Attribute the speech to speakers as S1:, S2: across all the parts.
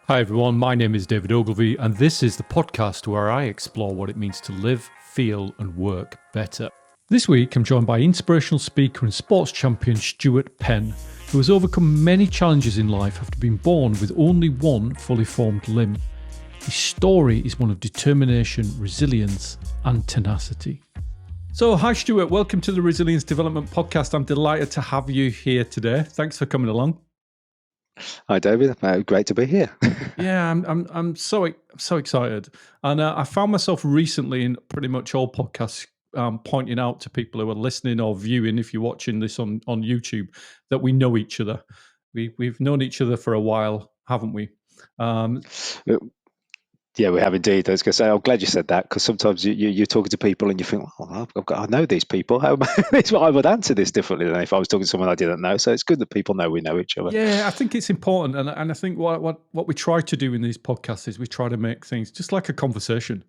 S1: Hi everyone, my name is David Ogilvy, and this is the podcast where I explore what it means to live, feel, and work better. This week, I'm joined by inspirational speaker and sports champion Stuart Penn, who has overcome many challenges in life after being born with only one fully formed limb. His story is one of determination, resilience, and tenacity. So, hi Stuart, welcome to the Resilience Development Podcast. I'm delighted to have you here today. Thanks for coming along.
S2: Hi, David. Great to be here.
S1: Yeah, I'm so excited, and I found myself recently in pretty much all podcasts pointing out to people who are listening or viewing, if you're watching this on YouTube, that we know each other. We've known each other for a while, haven't we?
S2: Yeah, we have indeed. I was going to say, I'm glad you said that, because sometimes you're talking to people and you think, oh, I know these people. I would answer this differently than if I was talking to someone I didn't know. So it's good that people know we know each other.
S1: Yeah, I think it's important, and I think what we try to do in these podcasts is we try to make things just like a conversation.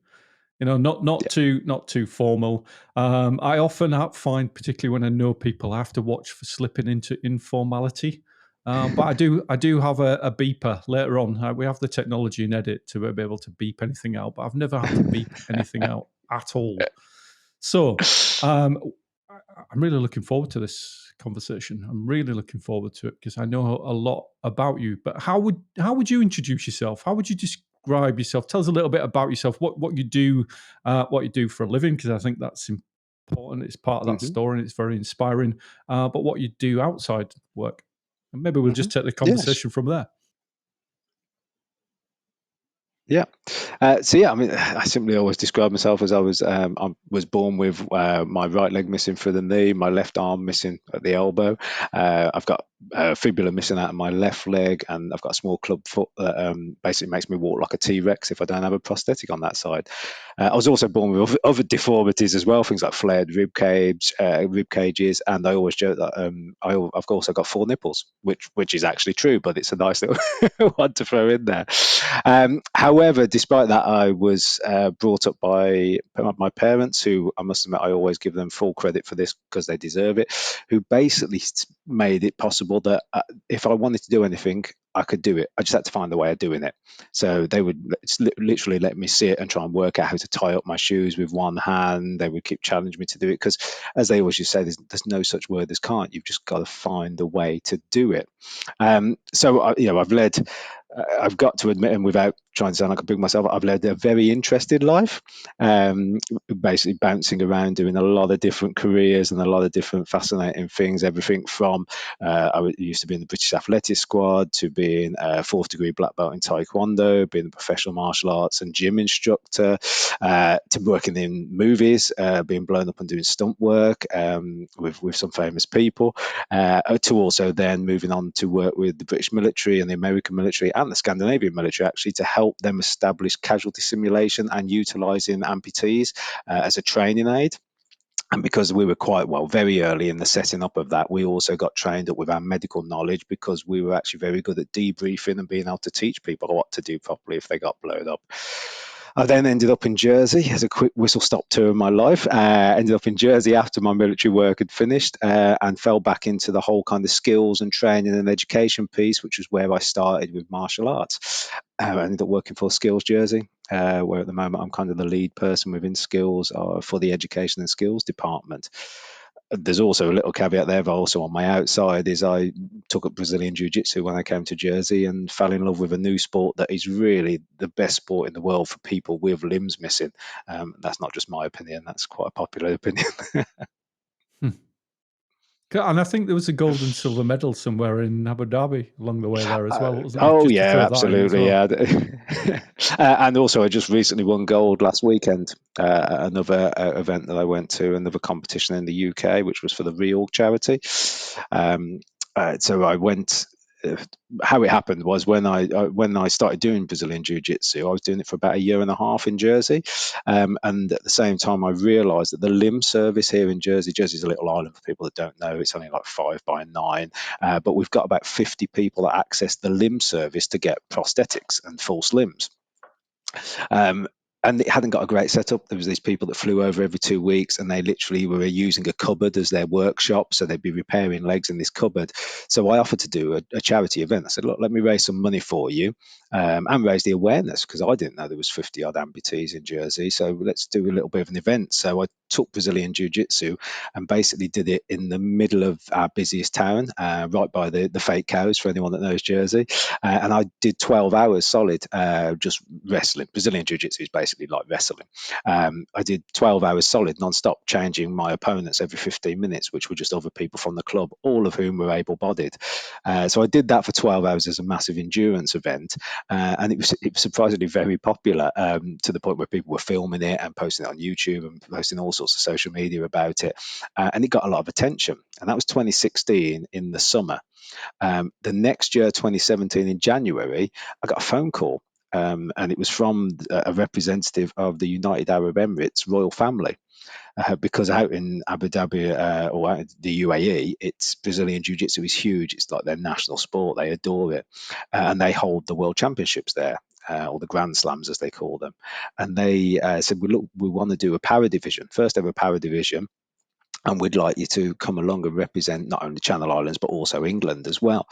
S1: You know, not too formal. I often find, particularly when I know people, I have to watch for slipping into informality. But I do have a beeper later on. We have the technology in edit to be able to beep anything out, but I've never had to beep anything out at all. So I'm really looking forward to this conversation. I'm really looking forward to it because I know a lot about you. But how would you introduce yourself? How would you describe yourself? Tell us a little bit about yourself. What you do for a living, because I think that's important. It's part of that story, and it's very inspiring. But what you do outside work, and maybe we'll just take the conversation from there.
S2: Yeah. I mean, I simply always describe myself as I was born with my right leg missing through the knee, my left arm missing at the elbow. I've got a fibula missing out of my left leg, and I've got a small club foot that basically makes me walk like a T-Rex if I don't have a prosthetic on that side. I was also born with other deformities as well, things like flared rib cages, and I always joke that I've also got 4 nipples, which is actually true, but it's a nice little one to throw in there. However, despite that, I was brought up by my parents, who I must admit I always give them full credit for this because they deserve it, who basically made it possible that if I wanted to do anything, I could do it. I just had to find a way of doing it. So they would literally let me sit and try and work out how to tie up my shoes with one hand. They would keep challenging me to do it because, as they always used to say, there's no such word as can't. You've just got to find a way to do it. I've got to admit, and without trying to sound like a big myself, I've led a very interesting life, basically bouncing around, doing a lot of different careers and a lot of different fascinating things. Everything from I used to be in the British Athletics squad, to being a 4th degree black belt in Taekwondo, being a professional martial arts and gym instructor, to working in movies, being blown up and doing stunt work with some famous people, to also then moving on to work with the British military and the American military and the Scandinavian military, actually, to help them establish casualty simulation and utilising amputees as a training aid. And because we were very early in the setting up of that, we also got trained up with our medical knowledge, because we were actually very good at debriefing and being able to teach people what to do properly if they got blown up. I then ended up in Jersey as a quick whistle-stop tour of my life. Ended up in Jersey after my military work had finished, and fell back into the whole kind of skills and training and education piece, which was where I started with martial arts. I ended up working for Skills Jersey, where at the moment I'm kind of the lead person within Skills for the education and skills department. There's also a little caveat there, but also on my outside is I took up Brazilian Jiu-Jitsu when I came to Jersey and fell in love with a new sport that is really the best sport in the world for people with limbs missing. That's not just my opinion, that's quite a popular opinion.
S1: And I think there was a gold and silver medal somewhere in Abu Dhabi along the way there as well, wasn't there?
S2: Oh,
S1: Just
S2: yeah, absolutely. Yeah. And also, I just recently won gold last weekend at another event that I went to, another competition in the UK, which was for the Reorg charity. So I went. How it happened was when I started doing Brazilian Jiu-Jitsu, I was doing it for about a year and a half in Jersey, and at the same time I realised that the limb service here in Jersey's a little island for people that don't know. It's only like 5 by 9, but we've got about 50 people that access the limb service to get prosthetics and false limbs. and it hadn't got a great setup. There was these people that flew over every 2 weeks, and they literally were using a cupboard as their workshop. So they'd be repairing legs in this cupboard. So I offered to do a charity event. I said, look, let me raise some money for you, and raise the awareness, because I didn't know there was 50 odd amputees in Jersey. So let's do a little bit of an event. So I took Brazilian Jiu-Jitsu and basically did it in the middle of our busiest town, right by the fake cows, for anyone that knows Jersey. And I did 12 hours solid, just wrestling. Brazilian Jiu-Jitsu is basically like wrestling. I did 12 hours solid, non-stop, changing my opponents every 15 minutes, which were just other people from the club, all of whom were able-bodied. So I did that for 12 hours as a massive endurance event, and it was surprisingly very popular, to the point where people were filming it and posting it on YouTube and posting all sorts of social media about it, and it got a lot of attention. And that was 2016 in the summer. The next year, 2017, in January, I got a phone call, and it was from a representative of the United Arab Emirates royal family. Because out in Abu Dhabi, or out in the UAE, it's Brazilian Jiu Jitsu is huge. It's like their national sport. They adore it, and they hold the World Championships there. Or the Grand Slams, as they call them. And they said, "Well, look, we want to do a para division, first ever para division, and we'd like you to come along and represent not only Channel Islands but also England as well."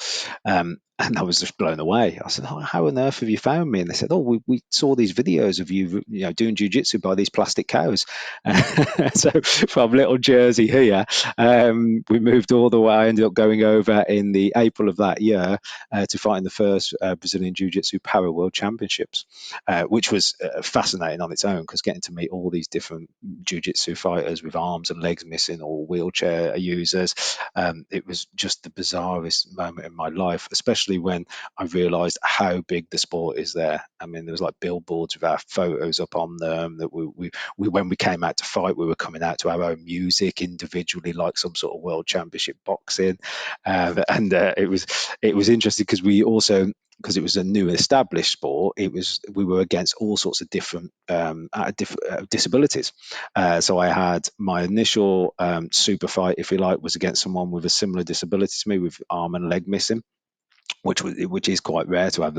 S2: And I was just blown away. I said, "How on earth have you found me?" And they said, "Oh, we saw these videos of you, doing jujitsu by these plastic cows." So from little Jersey here, we moved all the way. I ended up going over in the April of that year, to fight in the first Brazilian Jiu-Jitsu Para World Championships, which was fascinating on its own, because getting to meet all these different jiu-jitsu fighters with arms and legs missing or wheelchair users, it was just the bizarrest moment in my life, especially when I realized how big the sport is there. I mean, there was like billboards with our photos up on them, that we when we came out to fight, we were coming out to our own music individually, like some sort of world championship boxing. And it was interesting, because we also, because it was a new established sport, we were against all sorts of different disabilities. So I had my initial super fight, if you like, was against someone with a similar disability to me, with arm and leg missing, which is quite rare to have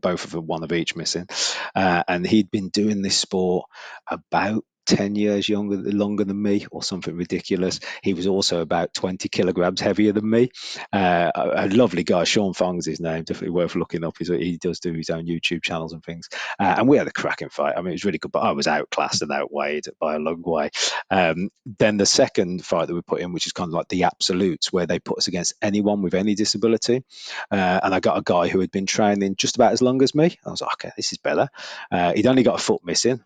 S2: both of them, one of each missing. And he'd been doing this sport about 10 years longer than me, or something ridiculous. He was also about 20 kilograms heavier than me. A lovely guy, Sean Fong's his name, definitely worth looking up. He does do his own YouTube channels and things. And we had a cracking fight. I mean, it was really good, but I was outclassed and outweighed by a long way. Then the second fight that we put in, which is kind of like the absolutes, where they put us against anyone with any disability. And I got a guy who had been training just about as long as me. I was like, okay, this is better. He'd only got a foot missing.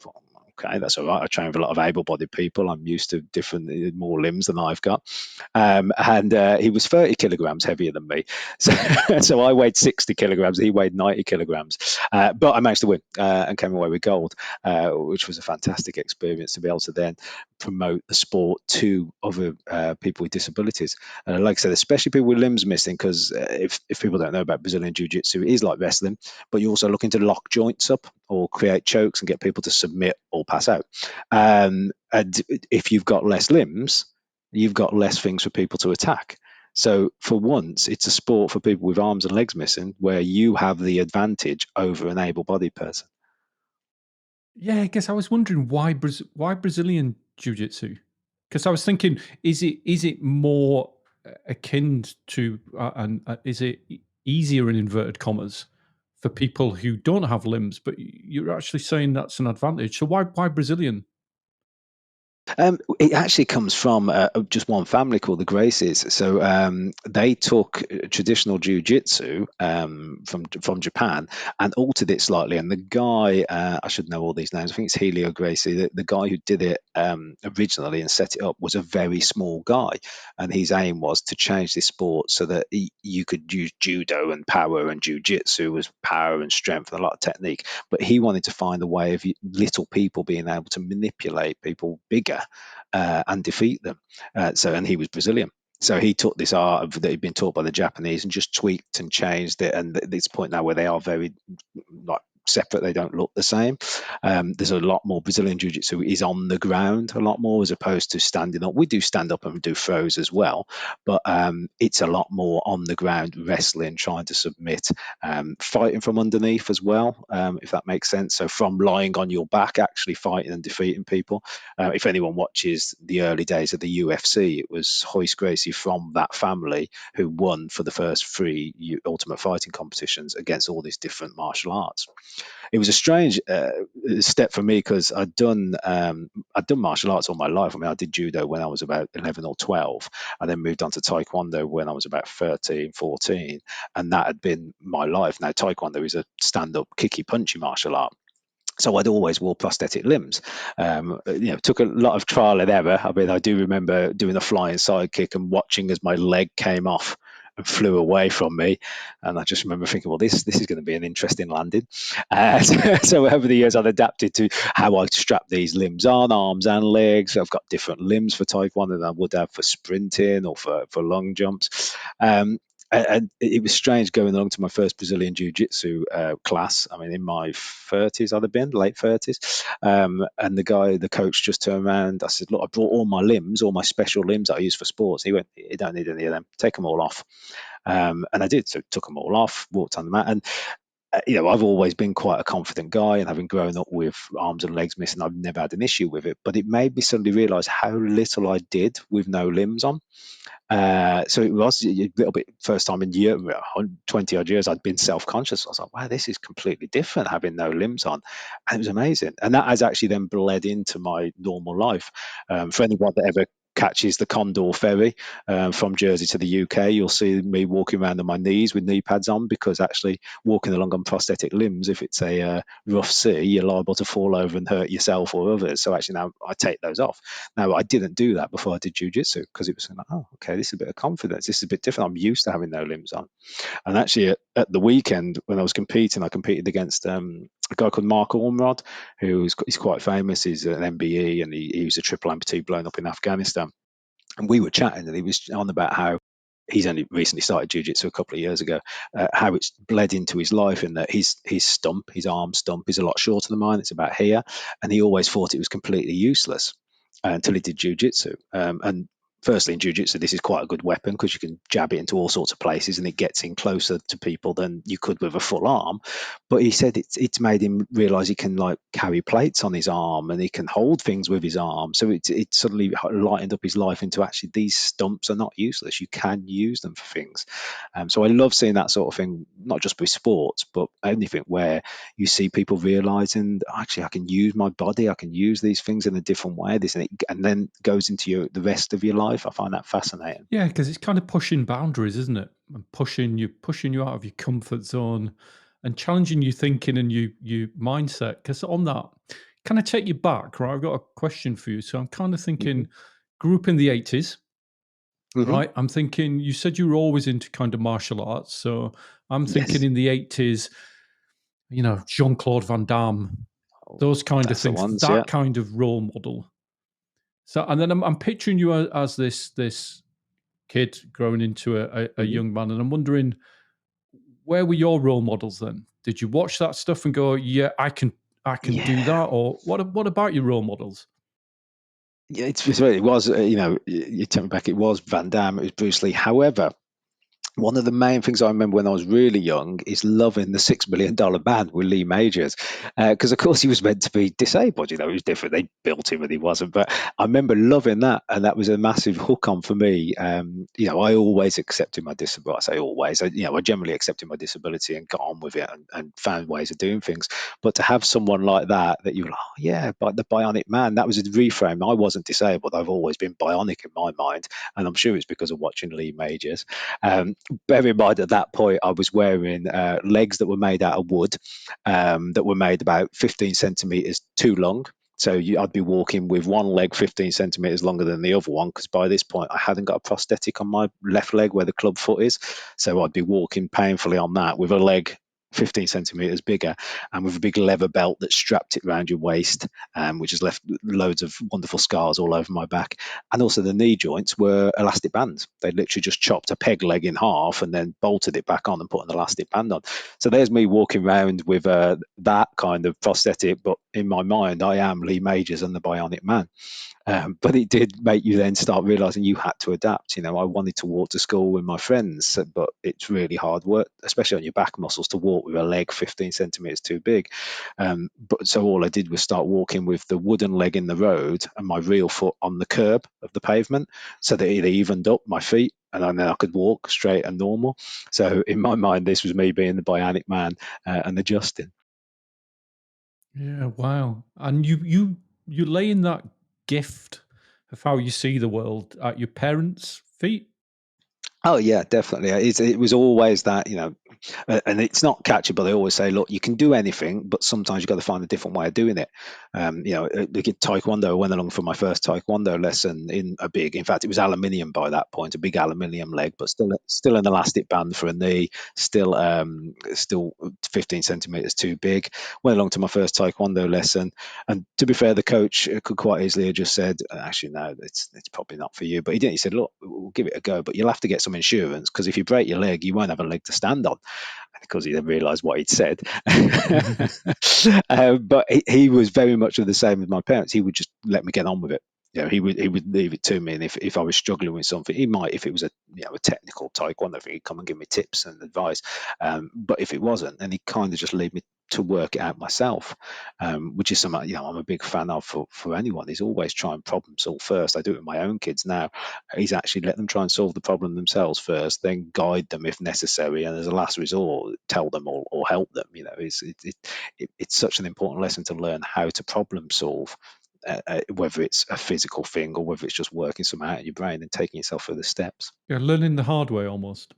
S2: Okay, that's all right. I train with a lot of able-bodied people. I'm used to more limbs than I've got. And he was 30 kilograms heavier than me. So I weighed 60 kilograms. He weighed 90 kilograms. But I managed to win, and came away with gold, which was a fantastic experience to be able to then promote the sport to other people with disabilities. Like I said, especially people with limbs missing, because if people don't know about Brazilian Jiu-Jitsu, it is like wrestling, but you're also looking to lock joints up or create chokes and get people to submit or pass out. And if you've got less limbs, you've got less things for people to attack. So for once, it's a sport for people with arms and legs missing, where you have the advantage over an able-bodied person.
S1: Yeah, I guess I was wondering why Brazilian jiu-jitsu? Because I was thinking, is it more akin to, and is it easier in inverted commas for people who don't have limbs? But you're actually saying that's an advantage. So why Brazilian?
S2: It actually comes from just one family called the Gracies. So they took traditional jiu-jitsu, from Japan, and altered it slightly. And the guy, I should know all these names. I think it's Helio Gracie. The guy who did it originally and set it up was a very small guy, and his aim was to change this sport so that you could use judo and power, and jiu-jitsu was power and strength and a lot of technique. But he wanted to find a way of little people being able to manipulate people bigger, and defeat them. And he was Brazilian. So he took this art that he'd been taught by the Japanese and just tweaked and changed it. And at this point now, where they are very like separate, they don't look the same. There's a lot more. Brazilian Jiu-Jitsu is on the ground a lot more as opposed to standing up. We do stand up and do throws as well, but it's a lot more on the ground, wrestling, trying to submit, fighting from underneath as well, if that makes sense. So from lying on your back, actually fighting and defeating people. If anyone watches the early days of the UFC, it was Royce Gracie from that family who won for the first 3 Ultimate Fighting competitions against all these different martial arts. It was a strange step for me because I'd done martial arts all my life. I mean, I did judo when I was about 11 or 12. I then moved on to taekwondo when I was about 13, 14, and that had been my life. Now, taekwondo is a stand-up, kicky, punchy martial art. So I'd always wore prosthetic limbs. Took a lot of trial and error. I mean, I do remember doing a flying side kick and watching as my leg came off and flew away from me. And I just remember thinking, well, this is going to be an interesting landing. So over the years, I've adapted to how I strap these limbs on, arms and legs. I've got different limbs for taekwondo than I would have for sprinting or for long jumps. And it was strange going along to my first Brazilian Jiu-Jitsu class. I mean, in my 30s, I'd have been, late 30s. And the coach just turned around. I said, look, I brought all my limbs, all my special limbs that I use for sports. He went, you don't need any of them. Take them all off. And I did. So took them all off, walked on the mat. And I've always been quite a confident guy, and having grown up with arms and legs missing, I've never had an issue with it. But it made me suddenly realise how little I did with no limbs on. So it was a little bit first time in 20 odd years I'd been self-conscious. I was like, wow, this is completely different having no limbs on. And it was amazing. And that has actually then bled into my normal life. For anyone that ever catches the Condor ferry from Jersey to the UK, you'll see me walking around on my knees with knee pads on, because actually walking along on prosthetic limbs, if it's a rough sea, you're liable to fall over and hurt yourself or others. So actually now I take those off. Now, I didn't do that before I did jiu-jitsu, because it was like, oh, okay, this is a bit of confidence. This is a bit different. I'm used to having no limbs on. And actually, at the weekend when I was competing, I competed against a guy called Mark Ormrod, he's quite famous. He's an MBE, and he was a triple amputee blown up in Afghanistan. And we were chatting, and he was on about how he's only recently started jiu-jitsu a couple of years ago, how it's bled into his life, in that his arm stump is a lot shorter than mine. It's about here. And he always thought it was completely useless until he did jiu-jitsu. And firstly, in jiu-jitsu, this is quite a good weapon, because you can jab it into all sorts of places and it gets in closer to people than you could with a full arm. But he said it's made him realize he can like carry plates on his arm, and he can hold things with his arm. So it suddenly lightened up his life into, actually, these stumps are not useless. You can use them for things. So I love seeing that sort of thing, not just with sports, but anything where you see people realizing, actually, I can use my body, I can use these things in a different way. And then goes into the rest of your life. I find that fascinating.
S1: Yeah, because it's kind of pushing boundaries, isn't it? And pushing you out of your comfort zone, and challenging your thinking and your mindset. Because on that, can I take you back? Right, I've got a question for you. So I'm kind of thinking, grew up in the 80s,
S2: Mm-hmm.
S1: right? I'm thinking, you said you were always into kind of martial arts. So I'm thinking,
S2: Yes.
S1: in the 80s, Jean-Claude Van Damme, those kind of
S2: That's the
S1: things,
S2: ones,
S1: that
S2: yeah.
S1: kind of role model. So, and then I'm picturing you as this kid growing into a young man, and I'm wondering, where were your role models then? Did you watch that stuff and go, yeah, I can do
S2: Yeah.
S1: that? Or what about your role models?
S2: Yeah, it was, you take me back, it was Van Damme, it was Bruce Lee. However, one of the main things I remember when I was really young is loving the $6 million Man with Lee Majors, because of course he was meant to be disabled. It was different. They built him and he wasn't. But I remember loving that, and that was a massive hook on for me. I always accepted my disability. I say always. I generally accepted my disability and got on with it, and found ways of doing things. But to have someone like that you were like, oh yeah, but the Bionic Man, that was a reframe. I wasn't disabled. I've always been bionic in my mind, and I'm sure it's because of watching Lee Majors. Bear in mind, at that point, I was wearing legs that were made out of wood, that were made about 15 centimeters too long. So I'd be walking with one leg 15 centimeters longer than the other one, because by this point I hadn't got a prosthetic on my left leg where the club foot is. So I'd be walking painfully on that with a leg 15 centimeters bigger, and with a big leather belt that strapped it around your waist, which has left loads of wonderful scars all over my back. And also the knee joints were elastic bands. They literally just chopped a peg leg in half and then bolted it back on and put an elastic band on. So there's me walking around with that kind of prosthetic, but in my mind, I am Lee Majors and the Bionic Man. But it did make you then start realizing you had to adapt. I wanted to walk to school with my friends, but it's really hard work, especially on your back muscles, to walk with a leg 15 centimeters too big. But so all I did was start walking with the wooden leg in the road and my real foot on the curb of the pavement, so that it evened up my feet. And then I could walk straight and normal. So in my mind, this was me being the Bionic Man and adjusting.
S1: Yeah, wow. And you lay in that gift of how you see the world at your parents' feet.
S2: Oh yeah, definitely. It was always that, and it's not catchy, but they always say, look, you can do anything, but sometimes you've got to find a different way of doing it. Like in Taekwondo, I went along for my first Taekwondo lesson in fact, it was aluminium by that point, a big aluminium leg, but still an elastic band for a knee, still 15 centimeters too big. Went along to my first Taekwondo lesson, and to be fair, the coach could quite easily have just said, actually, no, it's probably not for you. But he didn't. He said, look, we'll give it a go, but you'll have to get some insurance, because if you break your leg, you won't have a leg to stand on. Because he then realised what he'd said.
S1: Mhm.
S2: But he was very much of the same with my parents. He would just let me get on with it. He would leave it to me, and if I was struggling with something, he might, if it was a technical taekwondo thing, he'd come and give me tips and advice. But if it wasn't, then he kind of just leave me to work it out myself, which is something I'm a big fan of for anyone. He's always try and problem solve first. I do it with my own kids now. He's actually let them try and solve the problem themselves first, then guide them if necessary, and as a last resort, tell them or help them. It's such an important lesson to learn how to problem solve, whether it's a physical thing or whether it's just working something out in your brain and taking yourself through the steps.
S1: Yeah, learning the hard way almost.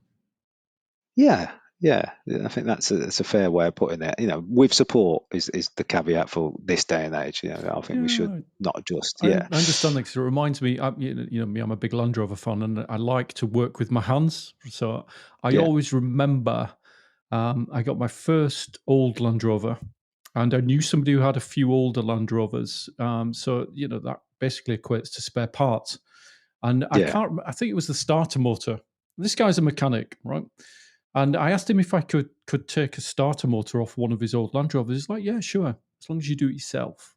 S2: Yeah, yeah, I think that's a fair way of putting it. With support is the caveat for this day and age. I think we should
S1: Yeah,
S2: not adjust.
S1: I,
S2: Yeah,
S1: I understand that, 'cause it reminds me. Me, I'm a big Land Rover fan, and I like to work with my hands. So I
S2: yeah,
S1: always remember I got my first old Land Rover, and I knew somebody who had a few older Land Rovers. So that basically equates to spare parts. And I
S2: yeah.
S1: can't. I think it was the starter motor. This guy's a mechanic, right? And I asked him if I could take a starter motor off one of his old Land Rovers. He's like, "Yeah, sure, as long as you do it yourself."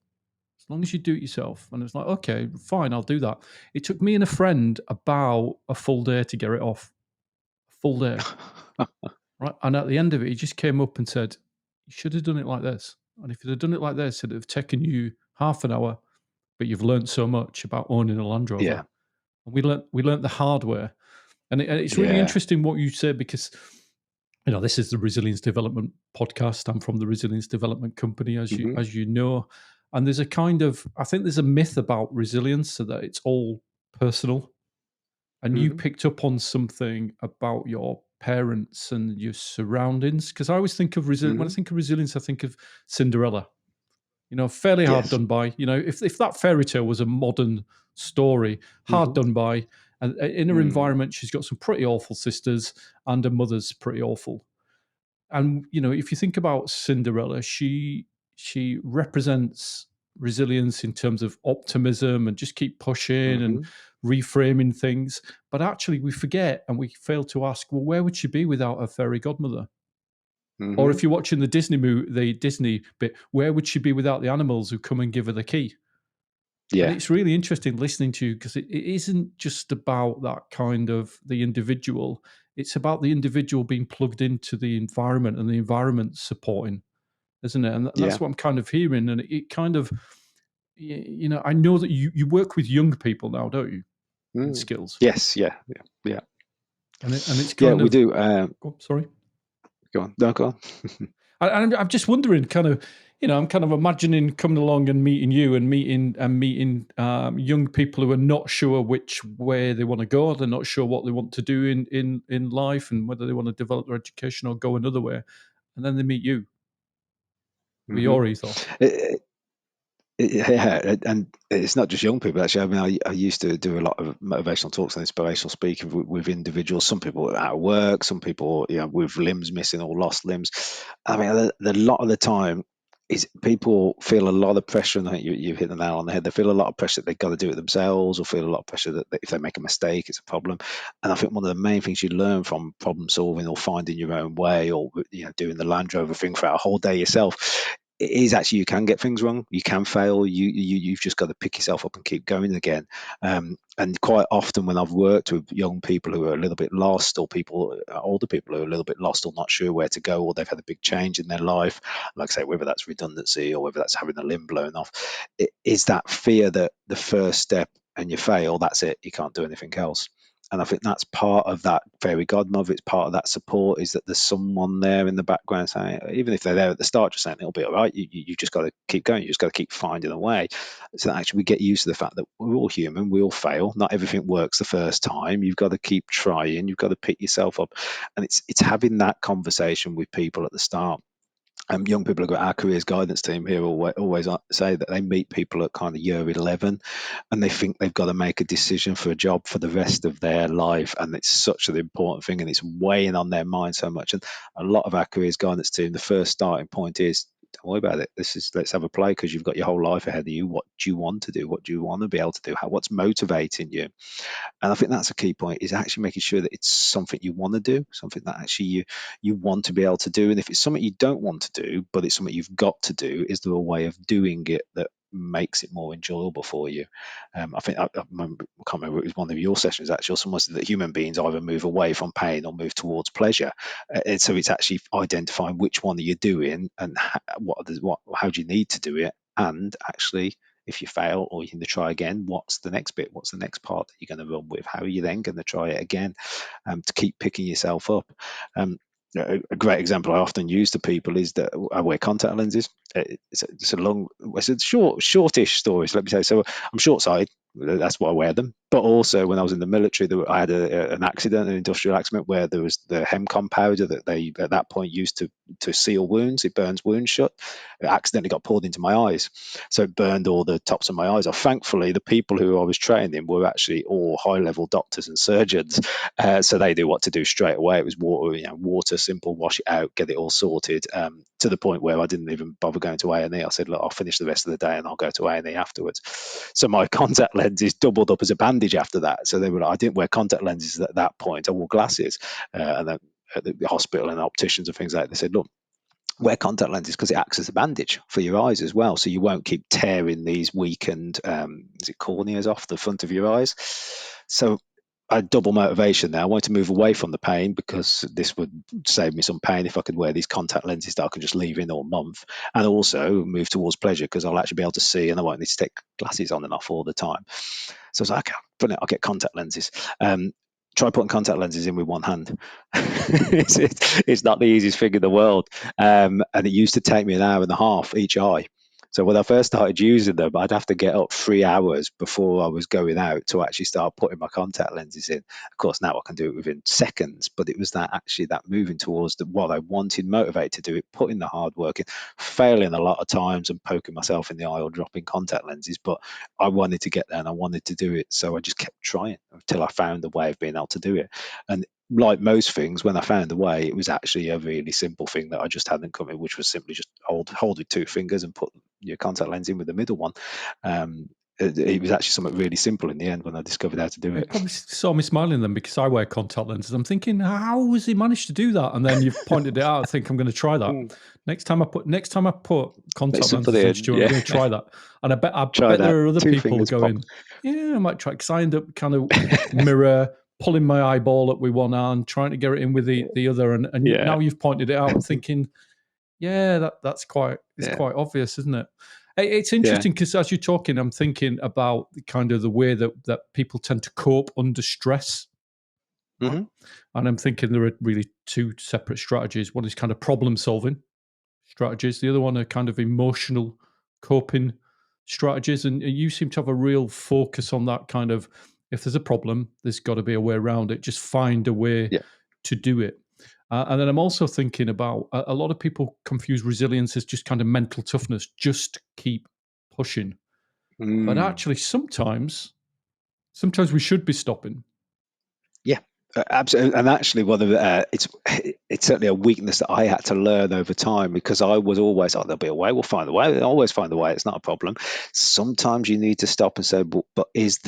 S1: As long as you do it yourself. And it's like, okay, fine, I'll do that. It took me and a friend about a full day to get it off. A full day. Right. And at the end of it, he just came up and said, you should have done it like this. And if you'd have done it like this, it'd have taken you half an hour, but you've learned so much about owning a Land Rover.
S2: Yeah,
S1: And we learned the hard way. And it's really
S2: yeah.
S1: interesting what you say, because this is the Resilience Development Podcast. I'm from the Resilience Development Company, as you
S2: Hmm.
S1: as you know. And there's I think there's a myth about resilience, so that it's all personal. And you
S2: Hmm.
S1: picked up on something about your parents and your surroundings, because I always think of when I
S2: Hmm.
S1: think of resilience, I think of Cinderella. Fairly hard
S2: Yes.
S1: done by. If that fairy tale was a modern story, hard
S2: Hmm.
S1: done by. And in her
S2: Mm.
S1: environment, she's got some pretty awful sisters, and her mother's pretty awful. And if you think about Cinderella, she represents resilience in terms of optimism and just keep pushing and
S2: Hmm.
S1: reframing things. But actually, we forget and we fail to ask, well, where would she be without her fairy godmother? Or
S2: Hmm.
S1: if you're watching the Disney bit, where would she be without the animals who come and give her the key? And
S2: Yeah.
S1: it's really interesting listening to you, because it isn't just about that kind of the individual. It's about the individual being plugged into the environment and the environment supporting, isn't it? And
S2: Yeah.
S1: that's what I'm kind of hearing. And it kind of, I know that you work with young people now, don't you, in
S2: Mm.
S1: skills?
S2: Yes. Yeah. Yeah. Yeah.
S1: And it's
S2: Yeah.
S1: kind
S2: We
S1: of,
S2: do.
S1: oh, sorry.
S2: Go on. No, go on.
S1: I'm just wondering, kind of, I'm kind of imagining coming along and meeting you and meeting young people who are not sure which way they want to go. They're not sure what they want to do in life, and whether they want to develop their education or go another way. And then they meet you with
S2: Hmm.
S1: your ethos.
S2: Yeah, and it's not just young people. Actually, I mean, I used to do a lot of motivational talks and inspirational speaking with individuals. Some people out of work, some people, with limbs missing or lost limbs. I mean, the lot of the time is people feel a lot of pressure, and I think you hit the nail on the head. They feel a lot of pressure that they've got to do it themselves, or feel a lot of pressure that if they make a mistake, it's a problem. And I think one of the main things you learn from problem solving or finding your own way, or doing the Land Rover thing for a whole day yourself, it is actually you can get things wrong, you can fail, you've just got to pick yourself up and keep going again. And quite often when I've worked with young people who are a little bit lost, or people, older people who are a little bit lost or not sure where to go, or they've had a big change in their life, like I say, whether that's redundancy or whether that's having a limb blown off, it is that fear that the first step and you fail, that's it, you can't do anything else. And I think that's part of that fairy godmother. It's part of that support, is that there's someone there in the background saying, even if they're there at the start, just saying it'll be all right. You just got to keep going. You just got to keep finding a way. So that actually we get used to the fact that we're all human. We all fail. Not everything works the first time. You've got to keep trying. You've got to pick yourself up. And it's having that conversation with people at the start. Young people have got our careers guidance team here always say that they meet people at kind of year 11, and they think they've got to make a decision for a job for the rest of their life, and it's such an important thing, and it's weighing on their mind so much. And a lot of our careers guidance team, the first starting point is, don't worry about it. Let's have a play, because you've got your whole life ahead of you. What do you want to do? What do you want to be able to do? What's motivating you? And I think that's a key point, is actually making sure that it's something you want to do, something that actually you want to be able to do. And if it's something you don't want to do, but it's something you've got to do, is there a way of doing it that makes it more enjoyable for you? I think I can't remember, it was one of your sessions actually, or someone said that human beings either move away from pain or move towards pleasure. And so it's actually identifying which one are you doing, and how do you need to do it, and actually, if you fail or you need to try again, what's the next bit? What's the next part that you're going to run with? How are you then going to try it again, to keep picking yourself up? A great example I often use to people is that I wear contact lenses. It's a shortish story. So let me say, so I'm short-sighted. That's why I wear them. But also, when I was in the military, I had an accident, an industrial accident, where there was the Hemcom powder that they at that point used to seal wounds. It burns wounds shut. It accidentally got poured into my eyes, so it burned all the tops of my eyes off. Thankfully, the people who I was training were actually all high-level doctors and surgeons, so they knew what to do straight away. It was water, simple, wash it out, get it all sorted. To the point where I didn't even bother going to A&E. I said, look, I'll finish the rest of the day and I'll go to A&E afterwards. So my contact lenses doubled up as a bandage after that. So they were like, I didn't wear contact lenses at that point. I wore glasses, and then at the hospital and opticians and things like that, they said, look, wear contact lenses because it acts as a bandage for your eyes as well, so you won't keep tearing these weakened corneas off the front of your eyes. So I had double motivation there. I wanted to move away from the pain, because this would save me some pain if I could wear these contact lenses that I can just leave in all month, and also move towards pleasure, because I'll actually be able to see and I won't need to take glasses on and off all the time. So I was like, okay, brilliant, I'll get contact lenses. Try putting contact lenses in with one hand. It's not the easiest thing in the world. And it used to take me an hour and a half each eye. So when I first started using them, I'd have to get up 3 hours before I was going out to actually start putting my contact lenses in. Of course, now I can do it within seconds, but it was that moving towards what I wanted, motivated to do it, putting the hard work in, failing a lot of times and poking myself in the eye or dropping contact lenses. But I wanted to get there and I wanted to do it. So I just kept trying until I found a way of being able to do it. And like most things, when I found a way, it was actually a really simple thing that I just hadn't come in, which was simply just hold with two fingers and put your contact lens in with the middle one. It was actually something really simple in the end when I discovered how to do
S1: You
S2: it.
S1: probably saw me smiling then, because I wear contact lenses. I'm thinking, how has he managed to do that? And then you've pointed it out. I think I'm going to try that. Next time I put contact lenses in, Stuart, I'm going to try that. And I bet there are other people going, yeah, I might try, because I end up kind of mirror pulling my eyeball up with one arm, trying to get it in with the other. And now you've pointed it out, and thinking, yeah, that's quite obvious, isn't it? It's interesting because as you're talking, I'm thinking about kind of the way that people tend to cope under stress.
S2: Mm-hmm.
S1: And I'm thinking there are really two separate strategies. One is kind of problem solving strategies. The other one are kind of emotional coping strategies. And you seem to have a real focus on that kind of, if there's a problem, there's got to be a way around it. Just find a way to do it. And then I'm also thinking about a lot of people confuse resilience as just kind of mental toughness. Just keep pushing. But
S2: Mm.
S1: actually, sometimes we should be stopping.
S2: Yeah, absolutely. And actually, one of it's certainly a weakness that I had to learn over time, because I was always, oh, there'll be a way. We'll find a way. We'll always find a way. It's not a problem. Sometimes you need to stop and say, but is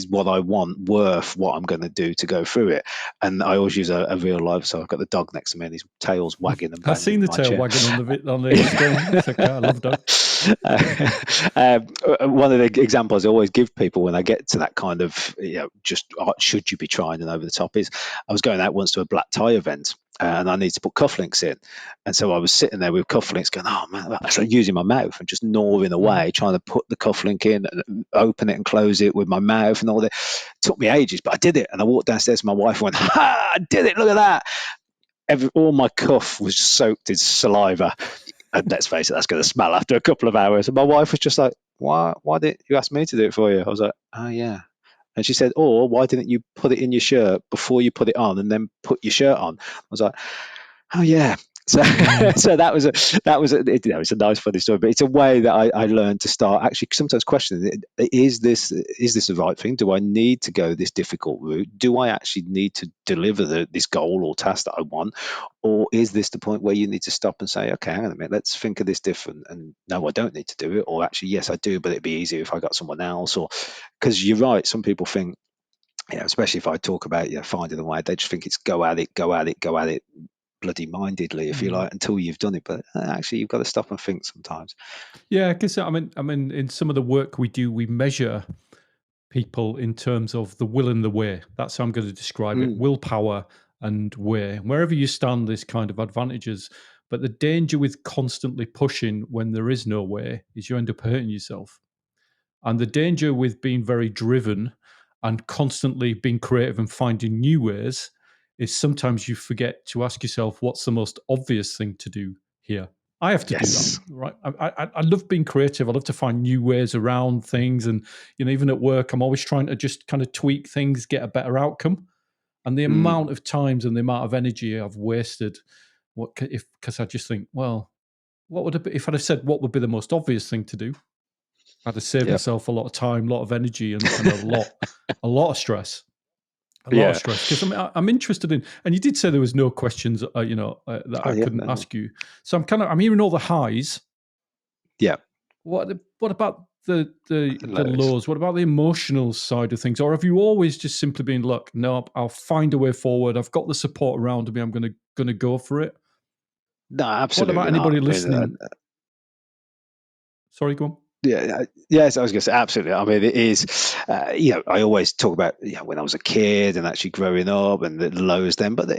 S2: what I want worth what I'm going to do to go through it? And I always use a real life. So I've got the dog next to me, and his tail's wagging and
S1: I've
S2: banging
S1: seen the
S2: my
S1: tail
S2: chair.
S1: wagging on the screen. It's okay. I love dogs.
S2: One of the examples I always give people when I get to that kind of, just should you be trying and over the top, is I was going out once to a black tie event, and I needed to put cufflinks in. And so I was sitting there with cufflinks going, oh man, I started using my mouth and just gnawing away, trying to put the cufflink in and open it and close it with my mouth and all that. It took me ages, but I did it. And I walked downstairs to my wife and went, ha, I did it, look at that. All my cuff was soaked in saliva. And let's face it, that's going to smell after a couple of hours. And my wife was just like, why didn't you ask me to do it for you? I was like, oh yeah. And she said, or why didn't you put it in your shirt before you put it on and then put your shirt on? I was like, oh yeah. So, so it's a nice funny story, but it's a way that I learned to start actually sometimes questioning, is this the right thing? Do I need to go this difficult route? Do I actually need to deliver this goal or task that I want? Or is this the point where you need to stop and say, okay, hang on a minute, let's think of this different, and no, I don't need to do it, or actually, yes, I do, but it'd be easier if I got someone else. Or because you're right, some people think, especially if I talk about finding the way, they just think it's go at it, bloody mindedly, if you like, until you've done it. But actually, you've got to stop and think sometimes.
S1: Yeah, because I mean, in some of the work we do, we measure people in terms of the will and the way. That's how I'm going to describe it: willpower and way. Wherever you stand, there's kind of advantages. But the danger with constantly pushing when there is no way is you end up hurting yourself. And the danger with being very driven and constantly being creative and finding new ways is sometimes you forget to ask yourself, what's the most obvious thing to do here? I have to do that,
S2: Yes.
S1: right? I love being creative. I love to find new ways around things. And, even at work, I'm always trying to just kind of tweak things, get a better outcome. And the amount of times and the amount of energy I've wasted, because I just think, well, what would it be if I'd have said what would be the most obvious thing to do? I'd have saved
S2: Yep.
S1: myself a lot of time, a lot of energy, and a lot of stress.
S2: Yeah.
S1: Because I'm interested in, and you did say there was no questions, that
S2: Oh,
S1: I
S2: yeah.
S1: couldn't
S2: No, no.
S1: ask you. So I'm hearing all the highs.
S2: Yeah.
S1: What about the
S2: Loads.
S1: lows? What about the emotional side of things? Or have you always just simply been, look, no, I'll find a way forward. I've got the support around me. I'm gonna go for it.
S2: No,
S1: What about
S2: absolutely not.
S1: anybody
S2: I mean,
S1: listening? Sorry, go on.
S2: yeah, yes, I was going to say absolutely. I mean, it is. I always talk about when I was a kid and actually growing up and the lows then, but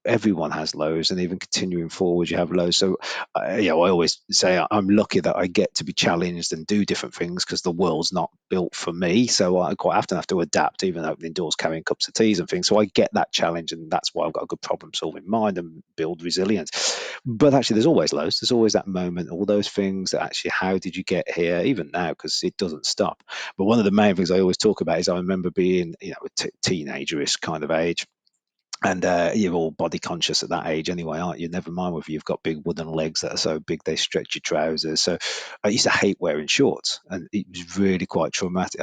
S2: everyone has lows, and even continuing forward, you have lows. So, I always say I'm lucky that I get to be challenged and do different things, because the world's not built for me. So I quite often have to adapt, even opening doors, carrying cups of teas and things. So I get that challenge, and that's why I've got a good problem-solving mind and build resilience. But actually, there's always lows. There's always that moment, all those things that actually, how did you get here? Even now, because it doesn't stop. But one of the main things I always talk about is I remember being, a teenagerish kind of age. And you're all body conscious at that age anyway, aren't you? Never mind whether you've got big wooden legs that are so big they stretch your trousers. So I used to hate wearing shorts, and it was really quite traumatic.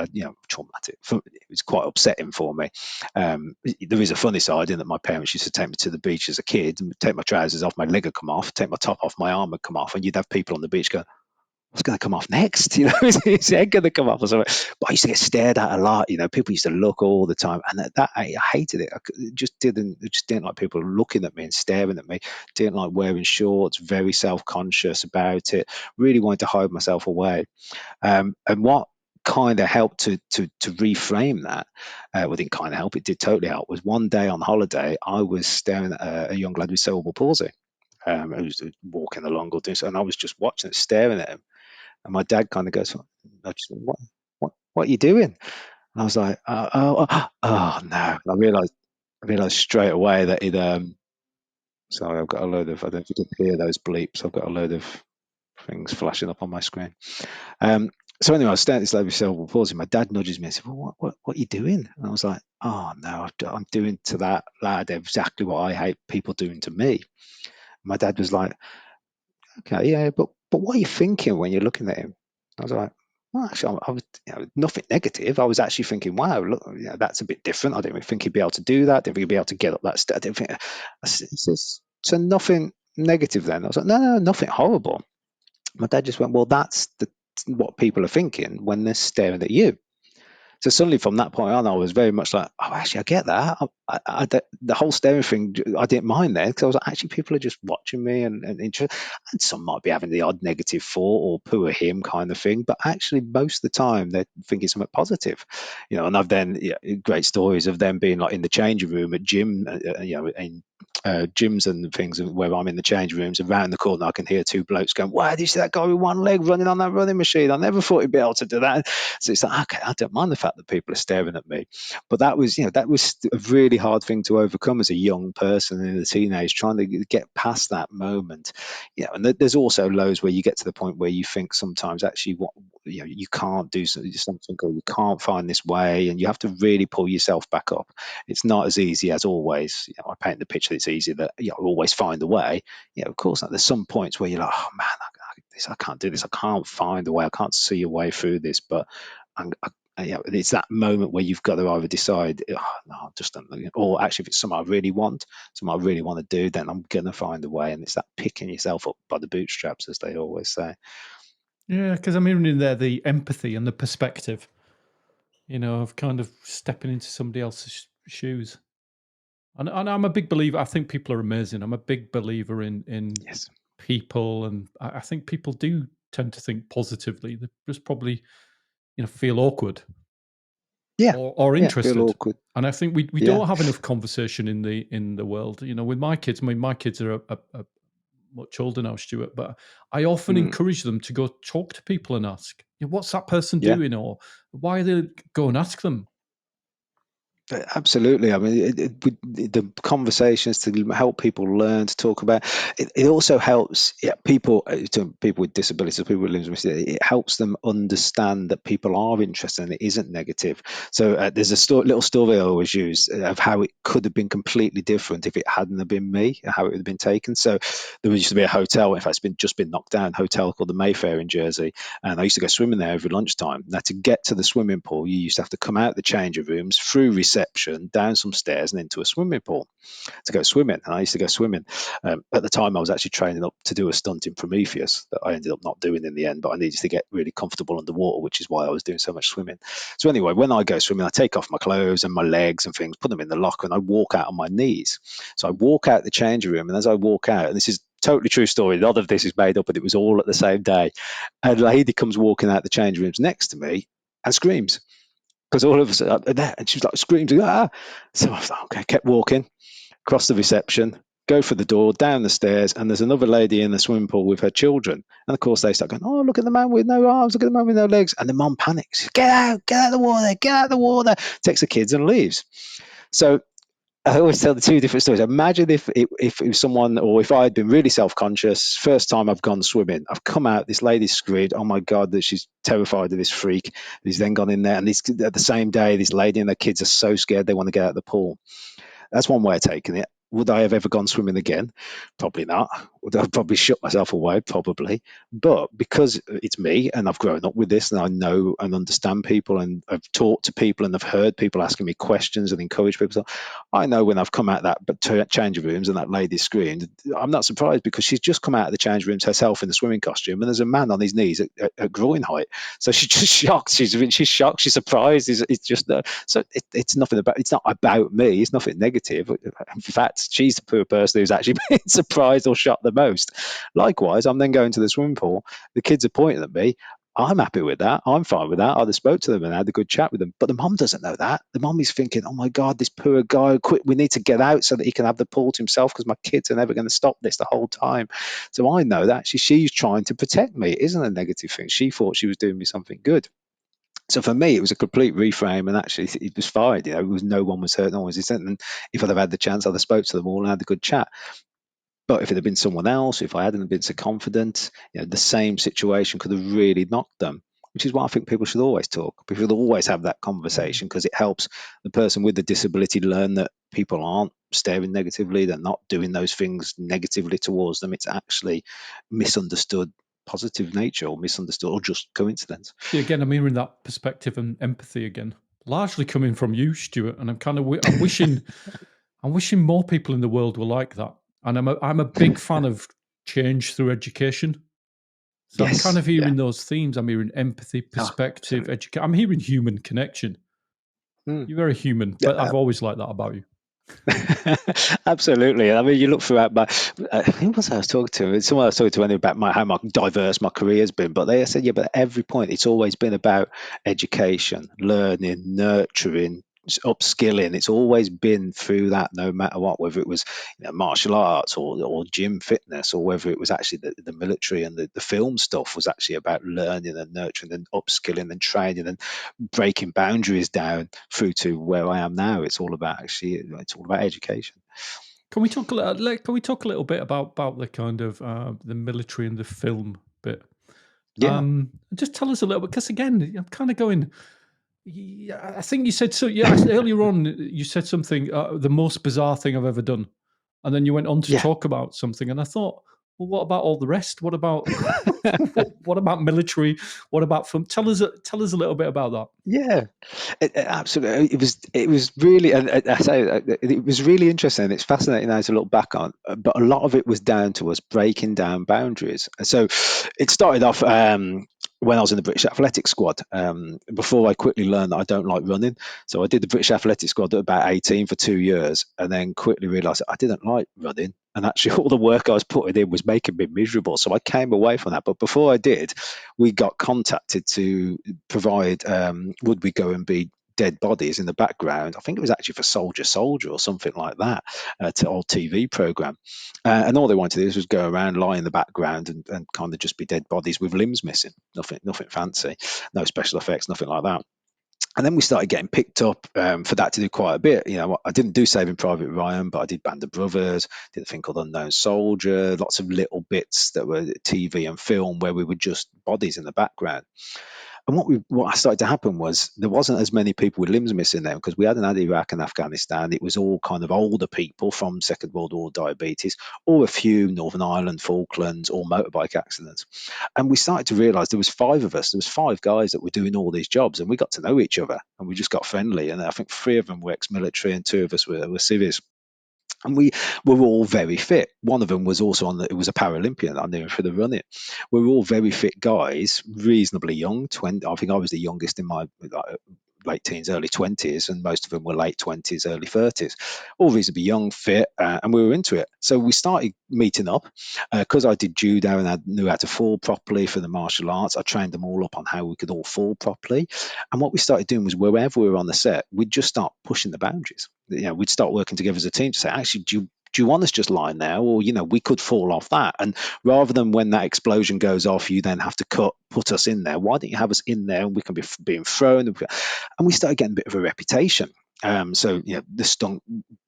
S2: Traumatic. It was quite upsetting for me. There is a funny side in that my parents used to take me to the beach as a kid, and take my trousers off, my leg would come off, take my top off, my arm would come off, and you'd have people on the beach go, what's going to come off next? Is his head going to come off or something? But I used to get stared at a lot. People used to look all the time, and that I hated it. Just didn't like people looking at me and staring at me. Didn't like wearing shorts. Very self-conscious about it. Really wanted to hide myself away. And what kind of helped to reframe that, well, didn't kind of help. It did totally help. Was one day on holiday, I was staring at a young lad with cerebral palsy. Who was walking along or doing so, and I was just watching it, staring at him. And my dad kind of goes, I just went, what are you doing? And I was like, oh no. And I realized straight away that sorry, I've got a load of, I don't know if you can hear those bleeps. I've got a load of things flashing up on my screen. So anyway, I was staring at this lady with cerebral palsy. My dad nudges me and said, well, what are you doing? And I was like, oh no, I'm doing to that lad exactly what I hate people doing to me. My dad was like, okay, yeah, but what are you thinking when you're looking at him? I was like, well, actually, I was, nothing negative. I was actually thinking, wow, look, that's a bit different. I didn't think he'd be able to do that. Didn't think he'd be able to get up that step. I didn't think. So nothing negative then. I was like, no, nothing horrible. My dad just went, well, that's what people are thinking when they're staring at you. So suddenly, from that point on, I was very much like, oh, actually, I get that. The whole staring thing, I didn't mind then, because I was like, actually, people are just watching me and interested. And some might be having the odd negative thought or poo at him kind of thing, but actually, most of the time, they're thinking something positive. And I've then great stories of them being like in the changing room at gym, in gyms and things where I'm in the change rooms. Around the corner, I can hear two blokes going, "Wow, did you see that guy with one leg running on that running machine? I never thought he'd be able to do that." So it's like, okay, I don't mind the fact that people are staring at me, but that was a really hard thing to overcome as a young person in the teenage, trying to get past that moment. And there's also lows where you get to the point where you think sometimes actually what you can't do something, or you can't find this way, and you have to really pull yourself back up. It's not as easy as always. I paint the picture that it's easy that always find a way. Of course not. There's some points where you're like, oh man, I can't do this. I can't find a way. I can't see a way through this. But it's that moment where you've got to either decide, oh, no, I just don't, or actually, if it's something I really want to do, then I'm gonna find a way. And it's that picking yourself up by the bootstraps, as they always say.
S1: Yeah, because I'm hearing in there the empathy and the perspective, of kind of stepping into somebody else's shoes. And I'm a big believer. I think people are amazing. I'm a big believer in
S2: Yes.
S1: people, and I think people do tend to think positively. They just probably, feel awkward
S2: Yeah.
S1: or
S2: Yeah. Feel
S1: interested.
S2: awkward.
S1: And I think we
S2: Yeah.
S1: don't have enough conversation in the world. With my kids, I mean, my kids are a much older now, Stuart, but I often
S2: Mm.
S1: encourage them to go talk to people and ask, what's that person
S2: Yeah.
S1: doing, or why they go and ask them.
S2: Absolutely. I mean, the conversations to help people learn to talk about it also helps people, to people with disabilities, people with limbs. It helps them understand that people are interested and it isn't negative. So there's a little story I always use of how it could have been completely different if it hadn't have been me, how it would have been taken. So there used to be a hotel, in fact, it's just been knocked down, hotel called the Mayfair in Jersey, and I used to go swimming there every lunchtime. Now, to get to the swimming pool, you used to have to come out the changing rooms, through reception, down some stairs, and into a swimming pool to go swimming. And I used to go swimming. At the time, I was actually training up to do a stunt in Prometheus that I ended up not doing in the end, but I needed to get really comfortable underwater, which is why I was doing so much swimming. So anyway, when I go swimming, I take off my clothes and my legs and things, put them in the locker, and I walk out on my knees. So I walk out the changing room, and as I walk out, and this is totally true story, a lot of this is made up, but it was all at the same day. A lady comes walking out the changing rooms next to me and screams, because all of us are there, and she was like screaming, ah! So I was like, okay, kept walking, across the reception, go for the door, down the stairs, and there's another lady in the swimming pool with her children. And of course, they start going, oh, look at the man with no arms, look at the man with no legs. And the mum panics, get out of the water, get out of the water, takes the kids and leaves. So I always tell the two different stories. Imagine if it was someone, or if I had been really self-conscious, first time I've gone swimming, I've come out, this lady's screamed, oh my God, that she's terrified of this freak who's then gone in there. And at the same day, this lady and their kids are so scared they want to get out of the pool. That's one way of taking it. Would I have ever gone swimming again? Probably not. Would I have probably shut myself away? Probably. But because it's me and I've grown up with this and I know and understand people and I've talked to people and I've heard people asking me questions and encourage people, so I know when I've come out that change rooms and that lady screamed, I'm not surprised, because she's just come out of the change rooms herself in the swimming costume and there's a man on his knees at groin height. So she's just shocked. She's shocked. She's surprised. It's just so it's nothing about. It's not about me. It's nothing negative. In fact, she's the poor person who's actually been surprised or shocked the most. Likewise, I'm then going to the swimming pool. The kids are pointing at me. I'm happy with that. I'm fine with that. I'd have spoke to them and had a good chat with them. But the mum doesn't know that. The mum is thinking, oh my God, this poor guy, quick, we need to get out so that he can have the pool to himself, because my kids are never going to stop this the whole time. So I know that actually she's trying to protect me. It isn't a negative thing. She thought she was doing me something good. So for me, it was a complete reframe, and actually, it was fine. It was, no one was hurt, no one was innocent. And if I'd have had the chance, I'd have spoke to them all and had a good chat. But if it had been someone else, if I hadn't been so confident, the same situation could have really knocked them. Which is why I think people should always talk. People should always have that conversation, because it helps the person with the disability learn that people aren't staring negatively, they're not doing those things negatively towards them. It's actually misunderstood positive nature or misunderstood or just coincidence.
S1: See, again, I'm hearing that perspective and empathy again, largely coming from you, Stuart. And I'm wishing more people in the world were like that. And I'm a big fan of change through education. So I'm kind
S2: Yes,
S1: of
S2: yeah.
S1: hearing those themes. I'm hearing empathy, perspective, education. I'm hearing human connection.
S2: Mm.
S1: You're very human, but
S2: Yeah,
S1: I've always liked that about you.
S2: absolutely. I mean, you look throughout my. Who was I was talking to? Someone I was talking to anyway about how my diverse my career has been. But they said, yeah, but at every point, it's always been about education, learning, nurturing, upskilling. It's always been through that, no matter what, whether it was martial arts or gym fitness, or whether it was actually the military and the film stuff was actually about learning and nurturing and upskilling and training and breaking boundaries down through to where I am now. It's all about education.
S1: Can we talk a little? Can we talk a little bit about the kind of the military and the film bit?
S2: Yeah,
S1: Just tell us a little bit, because again, I'm kind of going. Yeah, I think you said so. Yeah, earlier on, you said something. The most bizarre thing I've ever done, and then you went on to
S2: yeah.
S1: talk about something, and I thought, well, what about all the rest? What about what about military? What about film? Tell us a little bit about that.
S2: Yeah, absolutely. It was really, and I say it was really interesting. It's fascinating now to look back on, but a lot of it was down to us breaking down boundaries. So it started off when I was in the British Athletic Squad. Before I quickly learned that I don't like running, so I did the British Athletic Squad at about 18 for 2 years, and then quickly realised that I didn't like running. And actually, all the work I was putting in was making me miserable. So I came away from that. But before I did, we got contacted to provide, would we go and be dead bodies in the background? I think it was actually for Soldier or something like that, to old TV program. And all they wanted to do was go around, lie in the background, and kind of just be dead bodies with limbs missing. Nothing fancy, no special effects, nothing like that. And then we started getting picked up for that to do quite a bit. I didn't do Saving Private Ryan, but I did Band of Brothers, did a thing called Unknown Soldier, lots of little bits that were TV and film where we were just bodies in the background. And what started to happen was there wasn't as many people with limbs missing then, because we hadn't had Iraq and Afghanistan. It was all kind of older people from Second World War diabetes, or a few Northern Ireland, Falklands, or motorbike accidents. And we started to realise there was five of us. There was five guys that were doing all these jobs, and we got to know each other, and we just got friendly. And I think three of them were ex-military, and two of us were civvies. And we were all very fit. One of them was also it was a Paralympian. I knew him for the running. We were all very fit guys, reasonably young. 20, I think I was the youngest in my late teens, early 20s, and most of them were late 20s, early 30s. All reasonably young, fit, and we were into it. So we started meeting up. Because I did judo and I knew how to fall properly for the martial arts, I trained them all up on how we could all fall properly. And what we started doing was wherever we were on the set, we'd just start pushing the boundaries. We'd start working together as a team to say, actually, do you want us just lying there, or we could fall off that? And rather than when that explosion goes off, you then have to put us in there. Why don't you have us in there and we can be being thrown? And we started getting a bit of a reputation. So the stunt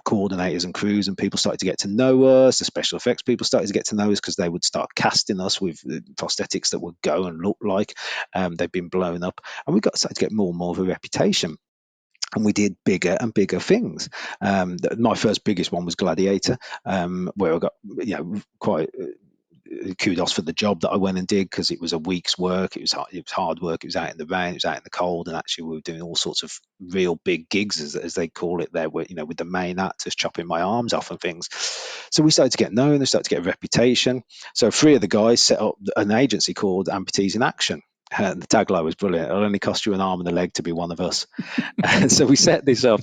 S2: coordinators and crews and people started to get to know us. The special effects people started to get to know us because they would start casting us with prosthetics that would go and look like they'd been blown up, and we started to get more and more of a reputation. And we did bigger and bigger things. My first biggest one was Gladiator, where I got quite kudos for the job that I went and did, because it was a week's work. It was hard work. It was out in the rain. It was out in the cold, and actually we were doing all sorts of real big gigs, as they call it there, where, with the main actors chopping my arms off and things. So we started to get known. We started to get a reputation. So three of the guys set up an agency called Amputees in Action. And the tagline was brilliant. It'll only cost you an arm and a leg to be one of us. And so we set this up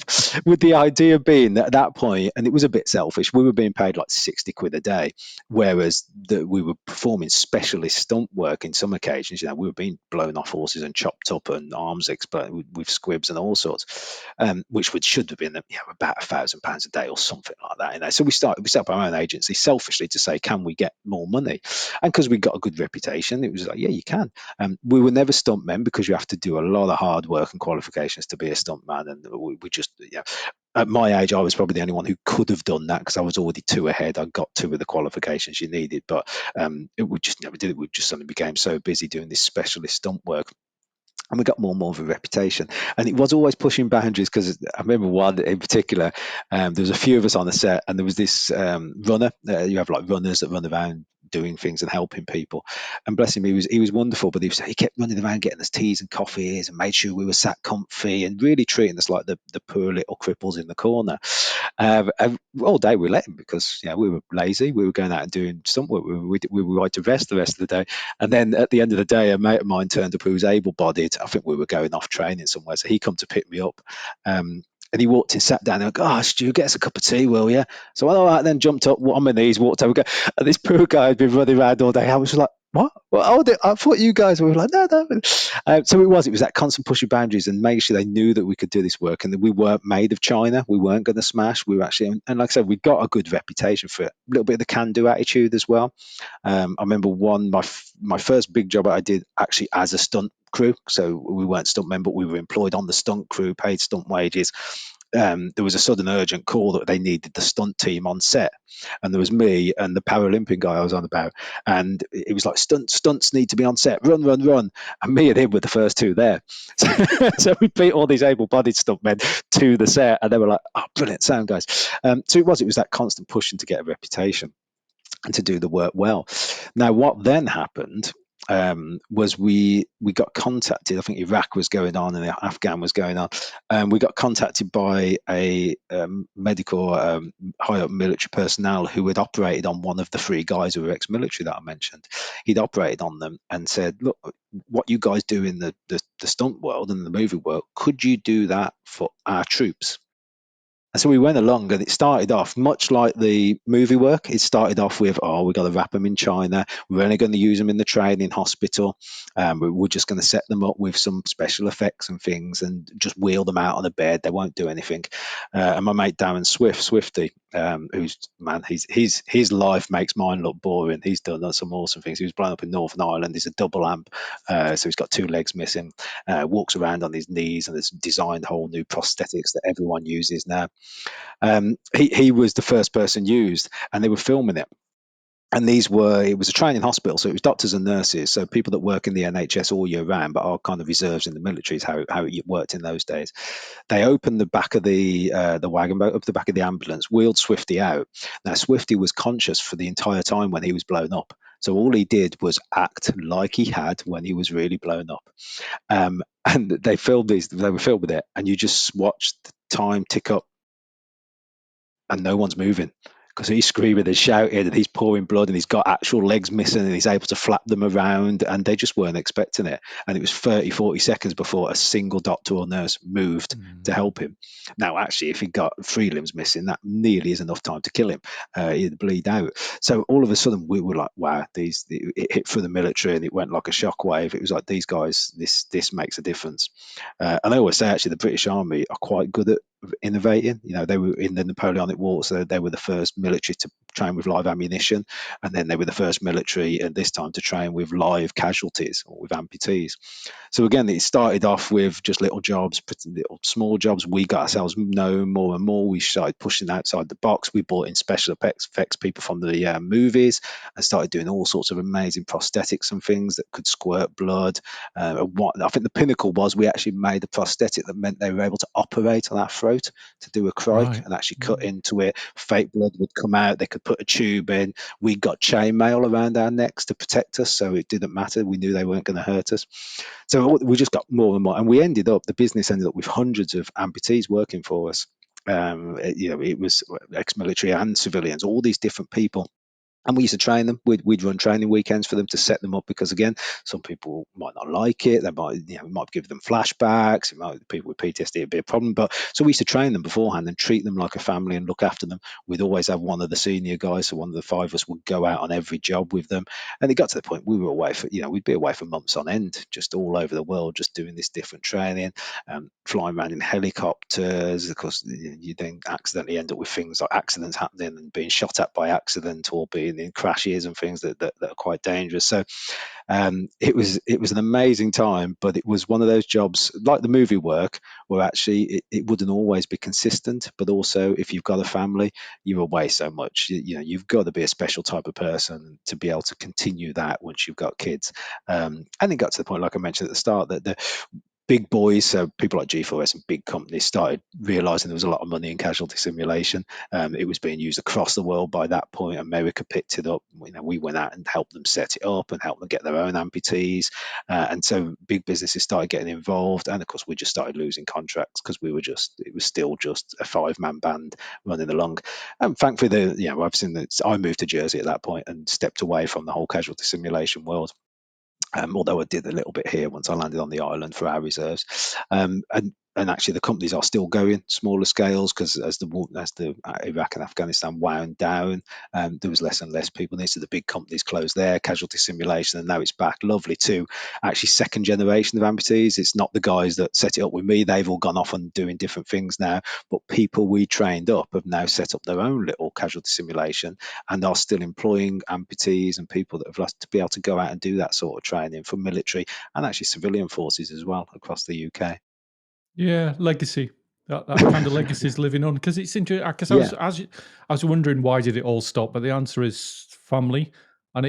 S2: with the idea being that at that point, and it was a bit selfish, we were being paid like 60 quid a day, whereas we were performing specialist stunt work in some occasions. We were being blown off horses and chopped up and arms exploded with squibs and all sorts, which should have been about £1,000 a day or something like that. So we set up our own agency selfishly to say, can we get more money? And because we got a good reputation, it was like, yeah, you can. We were never stuntmen, because you have to do a lot of hard work and qualifications to be a stuntman. And we just, at my age, I was probably the only one who could have done that, because I was already two ahead. I got two of the qualifications you needed, but we just never did it. We just suddenly became so busy doing this specialist stunt work. And we got more and more of a reputation, and it was always pushing boundaries. Because I remember one in particular, there was a few of us on the set, and there was this runner. You have like runners that run around doing things and helping people. And bless him, he was wonderful, but he kept running around getting us teas and coffees and made sure we were sat comfy and really treating us like the poor little cripples in the corner. And all day we let him, because we were lazy. We were going out and doing stunt work. We were right to rest the rest of the day. And then at the end of the day, a mate of mine turned up who was able-bodied. I think we were going off training somewhere, so he come to pick me up. And he walked in, sat down, and I go, "Oh, Stu, get us a cup of tea, will you?" So I all right, then jumped up, on my knees, walked over, and this poor guy had been running around all day. I was like, "What? Well, I thought you guys were like, no, no." So it was that constant pushing boundaries and making sure they knew that we could do this work and that we weren't made of China. We weren't going to smash. We were actually, and like I said, we got a good reputation for it. A little bit of the can-do attitude as well. I remember my first big job I did actually as a stunt crew. So we weren't stuntmen, but we were employed on the stunt crew, paid stunt wages. There was a sudden urgent call that they needed the stunt team on set, and there was me and the Paralympic guy I was on about, and it was like, stunts need to be on set, run, and me and him were the first two there. So we beat all these able-bodied stuntmen to the set, and they were like, "Oh, brilliant sound, guys." So it was that constant pushing to get a reputation and to do the work well. Now, what then happened was we got contacted. I think Iraq was going on and Afghan was going on, and we got contacted by a medical high up military personnel who had operated on one of the three guys who were ex-military that I mentioned. He'd operated on them and said, "Look, what you guys do in the stunt world and the movie world, could you do that for our troops?" And so we went along, and it started off much like the movie work. It started off with, we've got to wrap them in China. We're only going to use them in the training hospital. We're just going to set them up with some special effects and things and just wheel them out on a bed. They won't do anything. And my mate Darren Swifty, who's, man, his life makes mine look boring. He's done some awesome things. He was blown up in Northern Ireland. He's a double amp, so he's got two legs missing, walks around on his knees, and has designed whole new prosthetics that everyone uses now. He was the first person used, and they were filming it. And it was a training hospital, so it was doctors and nurses, so people that work in the NHS all year round, but are kind of reserves in the military, is how it worked in those days. They opened the back of the wagon boat, up the back of the ambulance, wheeled Swifty out. Now, Swifty was conscious for the entire time when he was blown up. So all he did was act like he had when he was really blown up. And they were filming it, and you just watched the time tick up, and no one's moving, because he's screaming and shouting and he's pouring blood and he's got actual legs missing and he's able to flap them around, and they just weren't expecting it. And it was 30-40 seconds before a single doctor or nurse moved to help him. Now, actually, if he got 3 limbs missing, that nearly is enough time to kill him. He'd bleed out. So all of a sudden we were like, wow, it hit through the military and it went like a shockwave. It was like, these guys, this makes a difference. And I always say, actually, the British Army are quite good at innovating. They were in the Napoleonic Wars, so they were the first military to train with live ammunition, and then they were the first military at this time to train with live casualties or with amputees. So again, it started off with just little jobs, little small jobs. We got ourselves known more and more. We started pushing outside the box. We brought in special effects people from the movies and started doing all sorts of amazing prosthetics and things that could squirt blood. I think the pinnacle was we actually made a prosthetic that meant they were able to operate on our throat to do a crike and actually cut into it. Fake blood would come out. They could put a tube in. We got chainmail around our necks to protect us, so it didn't matter. We knew they weren't going to hurt us. So we just got more and more, and the business ended up with hundreds of amputees working for us. It was ex-military and civilians, all these different people. And we used to train them. We'd run training weekends for them to set them up, because again, some people might not like it. They might give them flashbacks. People with PTSD would be a problem. But so we used to train them beforehand and treat them like a family and look after them. We'd always have one of the senior guys, so one of the 5 of us would go out on every job with them. And it got to the point we were away we'd be away for months on end, just all over the world, just doing this different training, flying around in helicopters. Of course, you then accidentally end up with things like accidents happening and being shot at by accident, or being in crashes and things that are quite dangerous. So it was an amazing time, but it was one of those jobs like the movie work where actually it wouldn't always be consistent. But also, if you've got a family, you're away so much. You've got to be a special type of person to be able to continue that once you've got kids. And it got to the point, like I mentioned at the start, that big boys, so people like G4S and big companies started realizing there was a lot of money in casualty simulation. It was being used across the world by that point. America picked it up. We went out and helped them set it up and helped them get their own amputees. And so big businesses started getting involved. And of course, we just started losing contracts because it was still just a 5-man band running along. And thankfully, I've seen that. I moved to Jersey at that point and stepped away from the whole casualty simulation world. Although I did a little bit here once I landed on the island for our reserves. And actually, the companies are still going smaller scales because as the Iraq and Afghanistan wound down, there was less and less people there. So the big companies closed their casualty simulation, and now it's back. Lovely too. Actually, second generation of amputees. It's not the guys that set it up with me. They've all gone off and doing different things now. But people we trained up have now set up their own little casualty simulation and are still employing amputees and people that have left to be able to go out and do that sort of training for military and actually civilian forces as well across the UK.
S1: Yeah, legacy. That kind of legacy is living on because it's interesting. Because
S2: Yeah,
S1: I was wondering why did it all stop, but the answer is family, and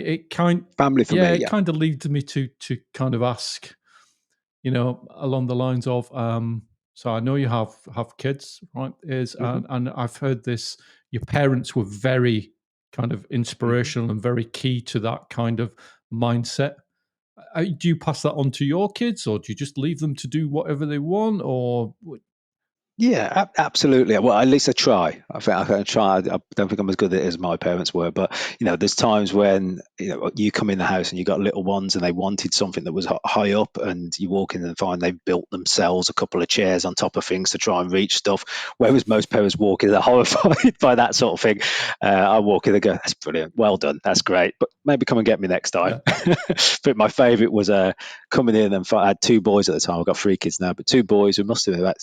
S2: family for me.
S1: it
S2: Yeah.
S1: kind of leads me to kind of ask, along the lines of, so I know you have kids, right?
S2: hmm
S1: And I've heard this. Your parents were very kind of
S2: hmm
S1: inspirational and very key to that kind of mindset. Do you pass that on to your kids, or do you just leave them to do whatever they want, or
S2: Yeah, absolutely. Well, at least I try. I try. I don't think I'm as good at it as my parents were, but there's times when you come in the house and you got little ones and they wanted something that was high up, and you walk in and find they've built themselves a couple of chairs on top of things to try and reach stuff. Whereas most parents walk in, they're horrified by that sort of thing. I walk in and go, "That's brilliant, well done, that's great, but maybe come and get me next time."
S1: yeah,
S2: But my favourite was coming in and I had 2 boys at the time. I've got 3 kids now, but 2 boys who must have been about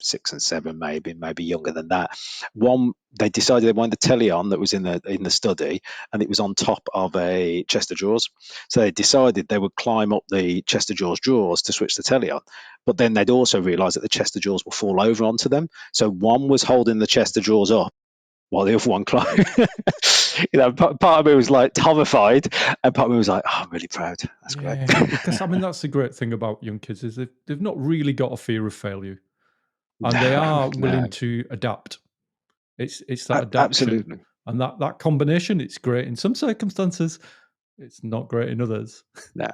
S2: 6 and 7, maybe younger than that. One, they decided they wanted the telly on that was in the study, and it was on top of a chest of drawers. So they decided they would climb up the chest of drawers to switch the telly on. But then they'd also realised that the chest of drawers will fall over onto them. So one was holding the chest of drawers up while the other one climbed. Part of me was like horrified, and part of me was like, "Oh, I'm really proud. That's great."
S1: yeah. Because I mean, that's the great thing about young kids is they've not really got a fear of failure, and they
S2: No,
S1: are
S2: no,
S1: willing to adapt. It's that adaptation,
S2: absolutely.
S1: and that combination. It's great in some circumstances. It's not great in others.
S2: No,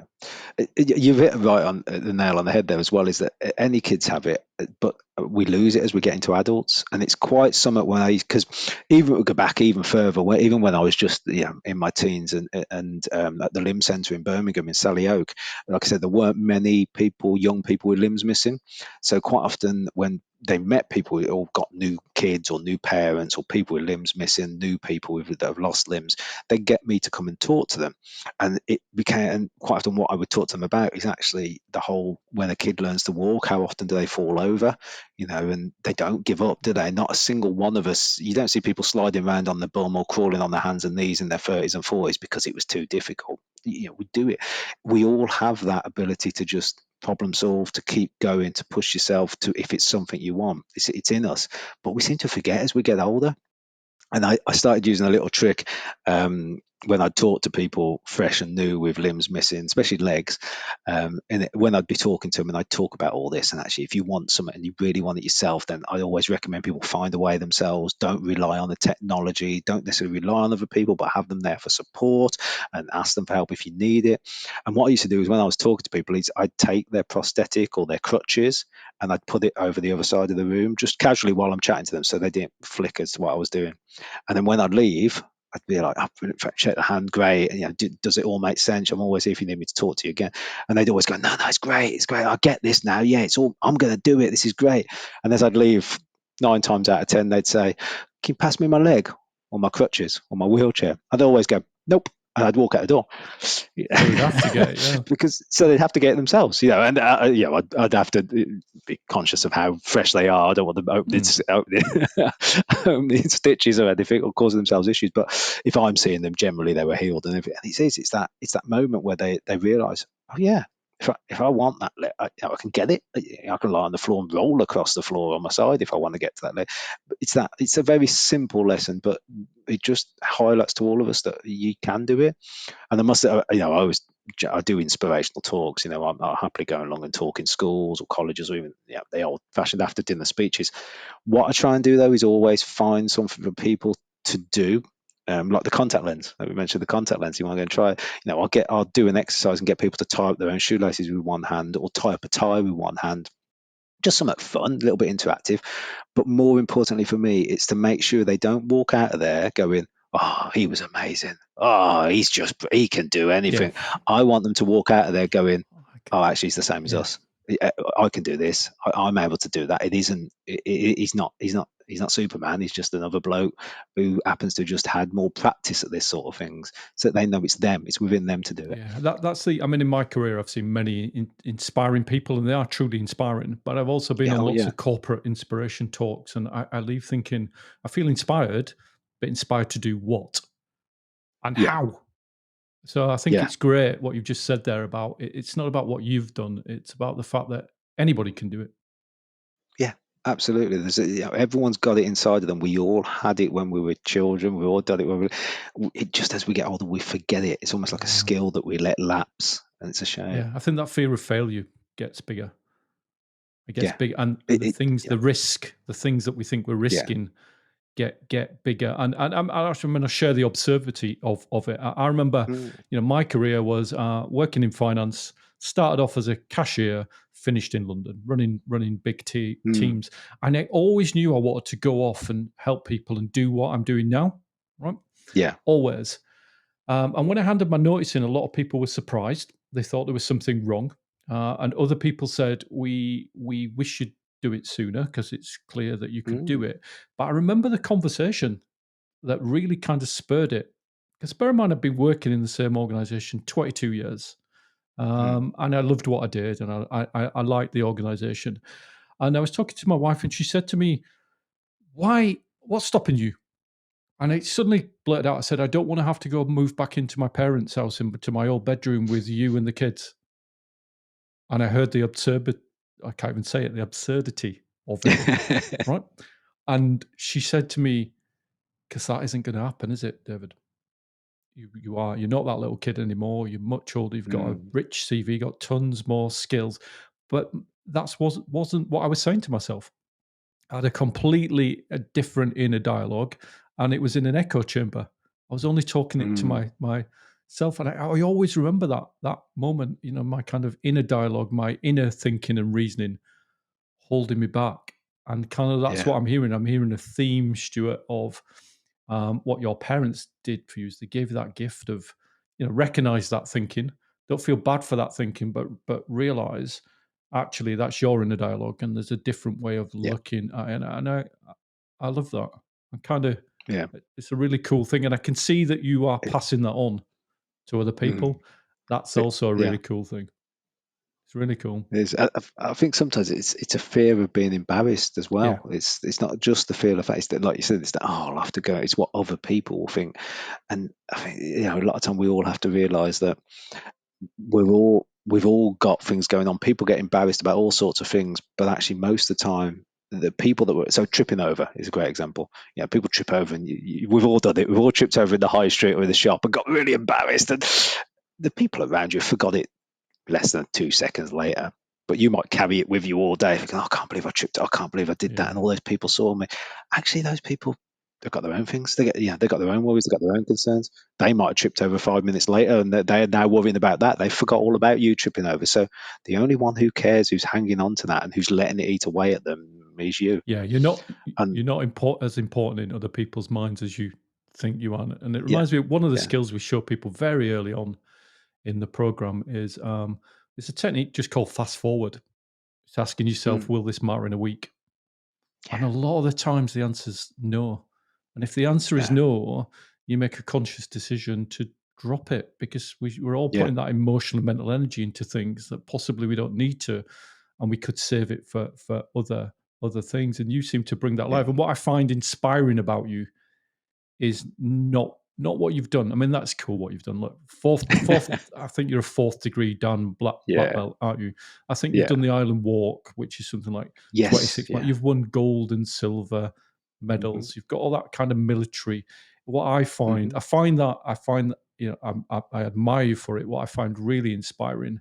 S2: you've hit right on the nail on the head there as well. Is that any kids have it, but we lose it as we get into adults, and it's quite somewhat when because even we go back even further, even when I was just in my teens and at the limb centre in Birmingham in Sally Oak, like I said, there weren't many young people with limbs missing. So quite often when they met people who all got new kids or new parents or people with limbs missing, new people that have lost limbs, they get me to come and talk to them. And it became, and quite often what I would talk to them about is actually the whole, when a kid learns to walk, how often do they fall over? And they don't give up, do they? Not a single one of us. You don't see people sliding around on the bum or crawling on their hands and knees in their 30s and 40s because it was too difficult. We do it. We all have that ability to just problem solve, to keep going, to push yourself to, if it's something you want. It's in us, but we seem to forget as we get older. And I started using a little trick when I'd talk to people fresh and new with limbs missing, especially legs. When I'd be talking to them and I'd talk about all this, and actually, if you want something and you really want it yourself, then I always recommend people find a way themselves. Don't rely on the technology. Don't necessarily rely on other people, but have them there for support and ask them for help if you need it. And what I used to do is when I was talking to people, is I'd take their prosthetic or their crutches and I'd put it over the other side of the room just casually while I'm chatting to them, so they didn't flick as to what I was doing. And then when I'd leave, I'd be like, "Oh, check the hand, great. And, does it all make sense? I'm always here if you need me to talk to you again." And they'd always go, "No, it's great. It's great. I get this now. Yeah, it's all, I'm going to do it. This is great." And as I'd leave, 9 times out of 10, they'd say, "Can you pass me my leg or my crutches or my wheelchair?" I'd always go, "Nope." And I'd walk out the door.
S1: So they'd have to get it, yeah.
S2: Because so they'd have to get it themselves, and I'd have to be conscious of how fresh they are. I don't want them opening stitches or anything or causing themselves issues. But if I'm seeing them, generally they were healed, and it's that moment where they realise, oh yeah, if I want that, I can get it. I can lie on the floor and roll across the floor on my side if I want to get to that level. But it's a very simple lesson, but it just highlights to all of us that you can do it. And I must, I do inspirational talks. I'm happily going along and talk in schools or colleges or even the old-fashioned after dinner speeches. What I try and do though is always find something for people to do. Like the contact lens, like we mentioned, the contact lens. You want to go and try it. I'll do an exercise and get people to tie up their own shoelaces with one hand, or tie up a tie with one hand. Just something fun, a little bit interactive. But more importantly for me, it's to make sure they don't walk out of there going, "Oh, he was amazing. Oh, he can do
S1: Yeah.
S2: anything." I want them to walk out of there going,
S1: Okay.
S2: "Oh, actually, he's the same as
S1: Yeah.
S2: us. I can do this. I'm able to do that." It isn't. He's not. He's not Superman. He's just another bloke who happens to just had more practice at this sort of things, so that they know it's them. It's within them to do it.
S1: Yeah, that's the. I mean, in my career, I've seen many inspiring people, and they are truly inspiring. But I've also been
S2: Yeah.
S1: on
S2: Oh,
S1: lots
S2: yeah.
S1: of corporate inspiration talks, and I leave thinking, I feel inspired, but inspired to do what and
S2: Yeah.
S1: how. So I think
S2: Yeah.
S1: it's great what you've just said there about it's not about what you've done; it's about the fact that anybody can do it.
S2: Yeah, absolutely. Everyone's got it inside of them. We all had it when we were children. We all done it when it just as we get older, we forget it. It's almost like a
S1: Yeah,
S2: skill that we let lapse, and it's a shame.
S1: yeah. I think that fear of failure gets bigger. It gets
S2: Yeah,
S1: big, and
S2: yeah,
S1: the risk, the things that we think we're
S2: yeah,
S1: risking get bigger. And I actually, I'm going to share the absurdity of it. I remember,
S2: mm,
S1: my career was working in finance. Started off as a cashier, finished in London, running big
S2: mm,
S1: teams, and I always knew I wanted to go off and help people and do what I'm doing now. Right,
S2: yeah,
S1: always. And when I handed my notice in, a lot of people were surprised. They thought there was something wrong, and other people said, "We wish you'd do it sooner because it's clear that you could do
S2: mm,
S1: it." But I remember the conversation that really kind of spurred it. Because bear in mind, I've been working in the same organisation 22 years,
S2: mm.
S1: and I loved what I did, and I liked the organisation. And I was talking to my wife, and she said to me, "Why? What's stopping you?" And I suddenly blurted out, I said, "I don't want to have to go move back into my parents' house, into my old bedroom with you and the kids." And I heard the I can't even say it, the absurdity of it, right? And she said to me, "Because that isn't going to happen, is it, David? You're not that little kid anymore. You're much older. You've got a
S2: Mm,
S1: rich CV, got tons more skills." But that wasn't what I was saying to myself. I had a completely different inner dialogue, and it was in an echo chamber. I was only talking it to
S2: mm.
S1: myself, and I always remember that moment. My kind of inner dialogue, my inner thinking and reasoning, holding me back, and kind of that's
S2: Yeah,
S1: what I'm hearing. I'm hearing a theme, Stuart, of what your parents did for you. Is they gave you that gift of, recognize that thinking. Don't feel bad for that thinking, but realize actually that's your inner dialogue, and there's a different way of
S2: yeah,
S1: looking at it. And I love that. I kind of
S2: yeah.
S1: it's a really cool thing, and I can see that you are
S2: It,
S1: passing that on to other
S2: mm,
S1: people. That's
S2: it,
S1: also a
S2: yeah.
S1: really cool thing. It's really cool.
S2: I think sometimes it's a fear of being embarrassed as
S1: Yeah,
S2: well. It's not just the fear of that. It's that, like you said, it's that, oh, I'll have to go. It's what other people will think. And I think a lot of time we all have to realise that we've all got things going on. People get embarrassed about all sorts of things, but actually most of the time the people that were so tripping over is a great example. People trip over, and we've all done it. We've all tripped over in the high street or in the shop and got really embarrassed, and the people around you forgot it less than 2 seconds later. But you might carry it with you all day, thinking, "Oh, I can't believe I tripped. I can't believe I did that,"
S1: yeah.
S2: and all those people saw me. Actually, those people, they've got their own things. They've got their own worries. They've got their own concerns. They might have tripped over 5 minutes later, and they're now worrying about that. They forgot all about you tripping over. So the only one who cares, who's hanging on to that, and who's letting it eat away at them, is you.
S1: Yeah, you're
S2: And
S1: not as important in other people's minds as you think you are. And it
S2: yeah,
S1: reminds me of one of the
S2: yeah,
S1: skills we show people very early on in the program is it's a technique just called fast forward. It's asking yourself,
S2: mm,
S1: will this matter in a week? And a
S2: yeah,
S1: lot of the times the answer's no. And if the answer is
S2: yeah,
S1: no, you make a conscious decision to drop it because we're all
S2: yeah,
S1: putting that emotional and mental energy into things that possibly we don't need to, and we could save it for other things. And you seem to bring that
S2: yeah,
S1: life. And what I find inspiring about you is not not what you've done. I mean, that's cool what you've done. Look, fourth. I think you're a 4th degree Dan black
S2: Yeah.
S1: belt, aren't you? I think you've
S2: Yeah.
S1: done the Island Walk, which is something like
S2: Yes.
S1: 26.
S2: Yeah.
S1: You've won gold and silver medals. You've got all that kind of military. What I find, I find that I admire you for it. What I find really inspiring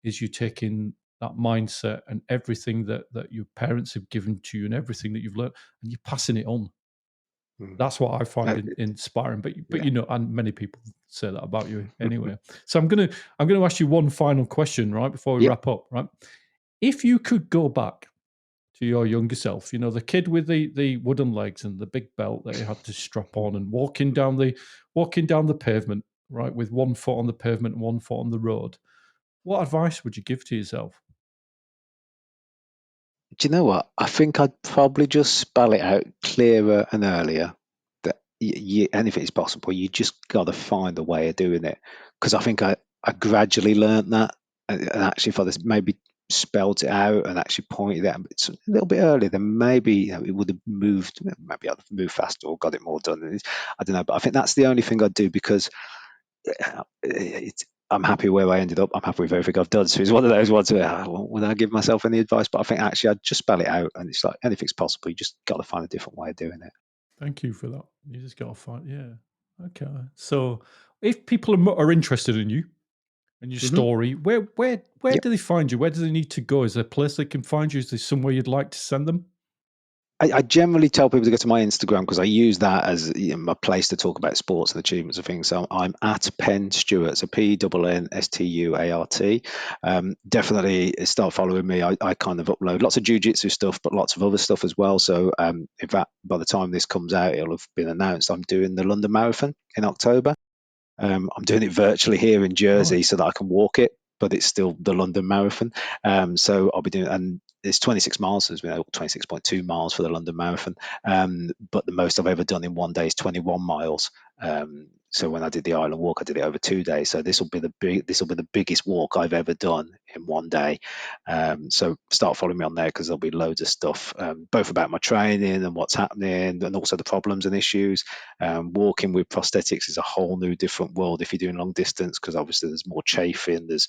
S1: is you taking that mindset and everything that your parents have given to you and everything that you've learned, and you're passing it on. That's what I find inspiring. But
S2: Yeah.
S1: you know, and many people say that about you anyway. So I'm gonna ask you one final question, right, before we wrap up, right? If you could go back to your younger self, you know, the kid with the wooden legs and the big belt that he had to strap on and walking down the pavement, right, with one foot on the pavement and one foot on the road, what advice would you give to yourself?
S2: Do you know what? I think I'd probably just spell it out clearer and earlier that and if it's possible, you just got to find a way of doing it. Because I think I gradually learned that, and actually, if I maybe spelled it out and actually pointed it out a little bit earlier, then maybe it would have moved. Maybe I'd have moved faster or got it more done. I don't know, but I think that's the only thing I'd do because I'm happy where I ended up. I'm happy with everything I've done. So it's one of those ones where would I give myself any advice? But I think actually I'd just spell it out, and it's like anything's possible. You just got to find a different way of doing it.
S1: Thank you for that. You just got to find, yeah. Okay. So if people are interested in you and your story, where do they find you? Where do they need to go? Is there a place they can find you? Is there somewhere you'd like to send them?
S2: I generally tell people to go to my Instagram because I use that as my place to talk about sports and achievements and things. So I'm at Penn Stuart, so PENNSTUART. Definitely start following me. I kind of upload lots of jiu-jitsu stuff, but lots of other stuff as well. So in fact, by the time this comes out, it'll have been announced. I'm doing the London Marathon in October. I'm doing it virtually here in Jersey so that I can walk it, but it's still the London Marathon. So I'll be doing, and it's 26 miles, so 26.2 miles for the London Marathon. But the most I've ever done in one day is 21 miles. So when I did the Island Walk, I did it over 2 days. So this will be the biggest walk I've ever done in one day. So start following me on there because there'll be loads of stuff, both about my training and what's happening, and also the problems and issues. Walking with prosthetics is a whole new different world if you're doing long distance because obviously there's more chafing, there's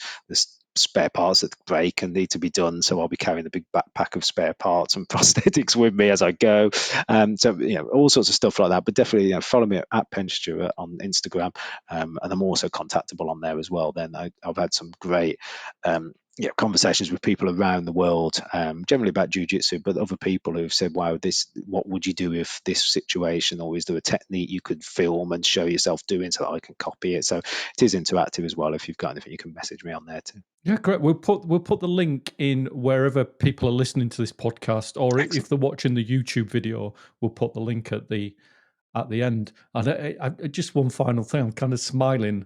S2: spare parts that break and need to be done. So I'll be carrying a big backpack of spare parts and prosthetics with me as I go. So all sorts of stuff like that. But definitely follow me at Penn Stuart on Instagram, and I'm also contactable on there as well. Then I've had some great conversations with people around the world, generally about jiu-jitsu, but other people who've said, wow, what would you do if this situation, or is there a technique you could film and show yourself doing so that I can copy it? So it is interactive as well. If you've got anything, you can message me on there too.
S1: Yeah, great. We'll put the link in wherever people are listening to this podcast, or if they're watching the YouTube video, we'll put the link at the end. And I just one final thing, I'm kind of smiling,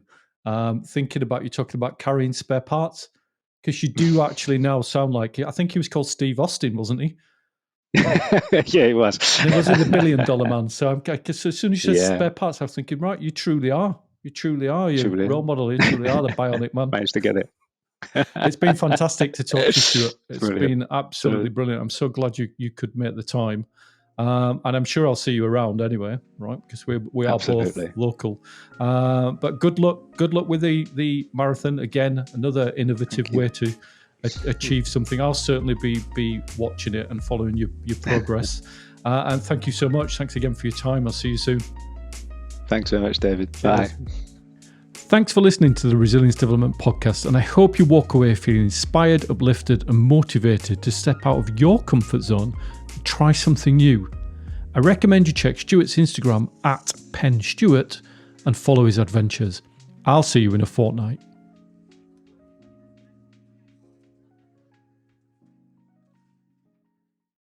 S1: thinking about you talking about carrying spare parts, because you do actually now sound like, I think he was called Steve Austin, wasn't he?
S2: Yeah, he was.
S1: He was the $1 billion man. So as soon as you said spare parts, I was thinking, right, you truly are. You truly are. You're a role model. You truly are the bionic man.
S2: Managed to get it.
S1: It's been fantastic to talk to you, Stuart. It's been absolutely brilliant. I'm so glad you could make the time. And I'm sure I'll see you around anyway, right? Because we are both local. But good luck with the marathon. Again, another innovative way to achieve something. I'll certainly be watching it and following your progress. And thank you so much. Thanks again for your time. I'll see you soon.
S2: Thanks very much, David. Bye.
S1: Thanks for listening to the Resilience Development Podcast, and I hope you walk away feeling inspired, uplifted, and motivated to step out of your comfort zone and try something new. I recommend you check Stuart's Instagram at PennStuart and follow his adventures. I'll see you in a fortnight.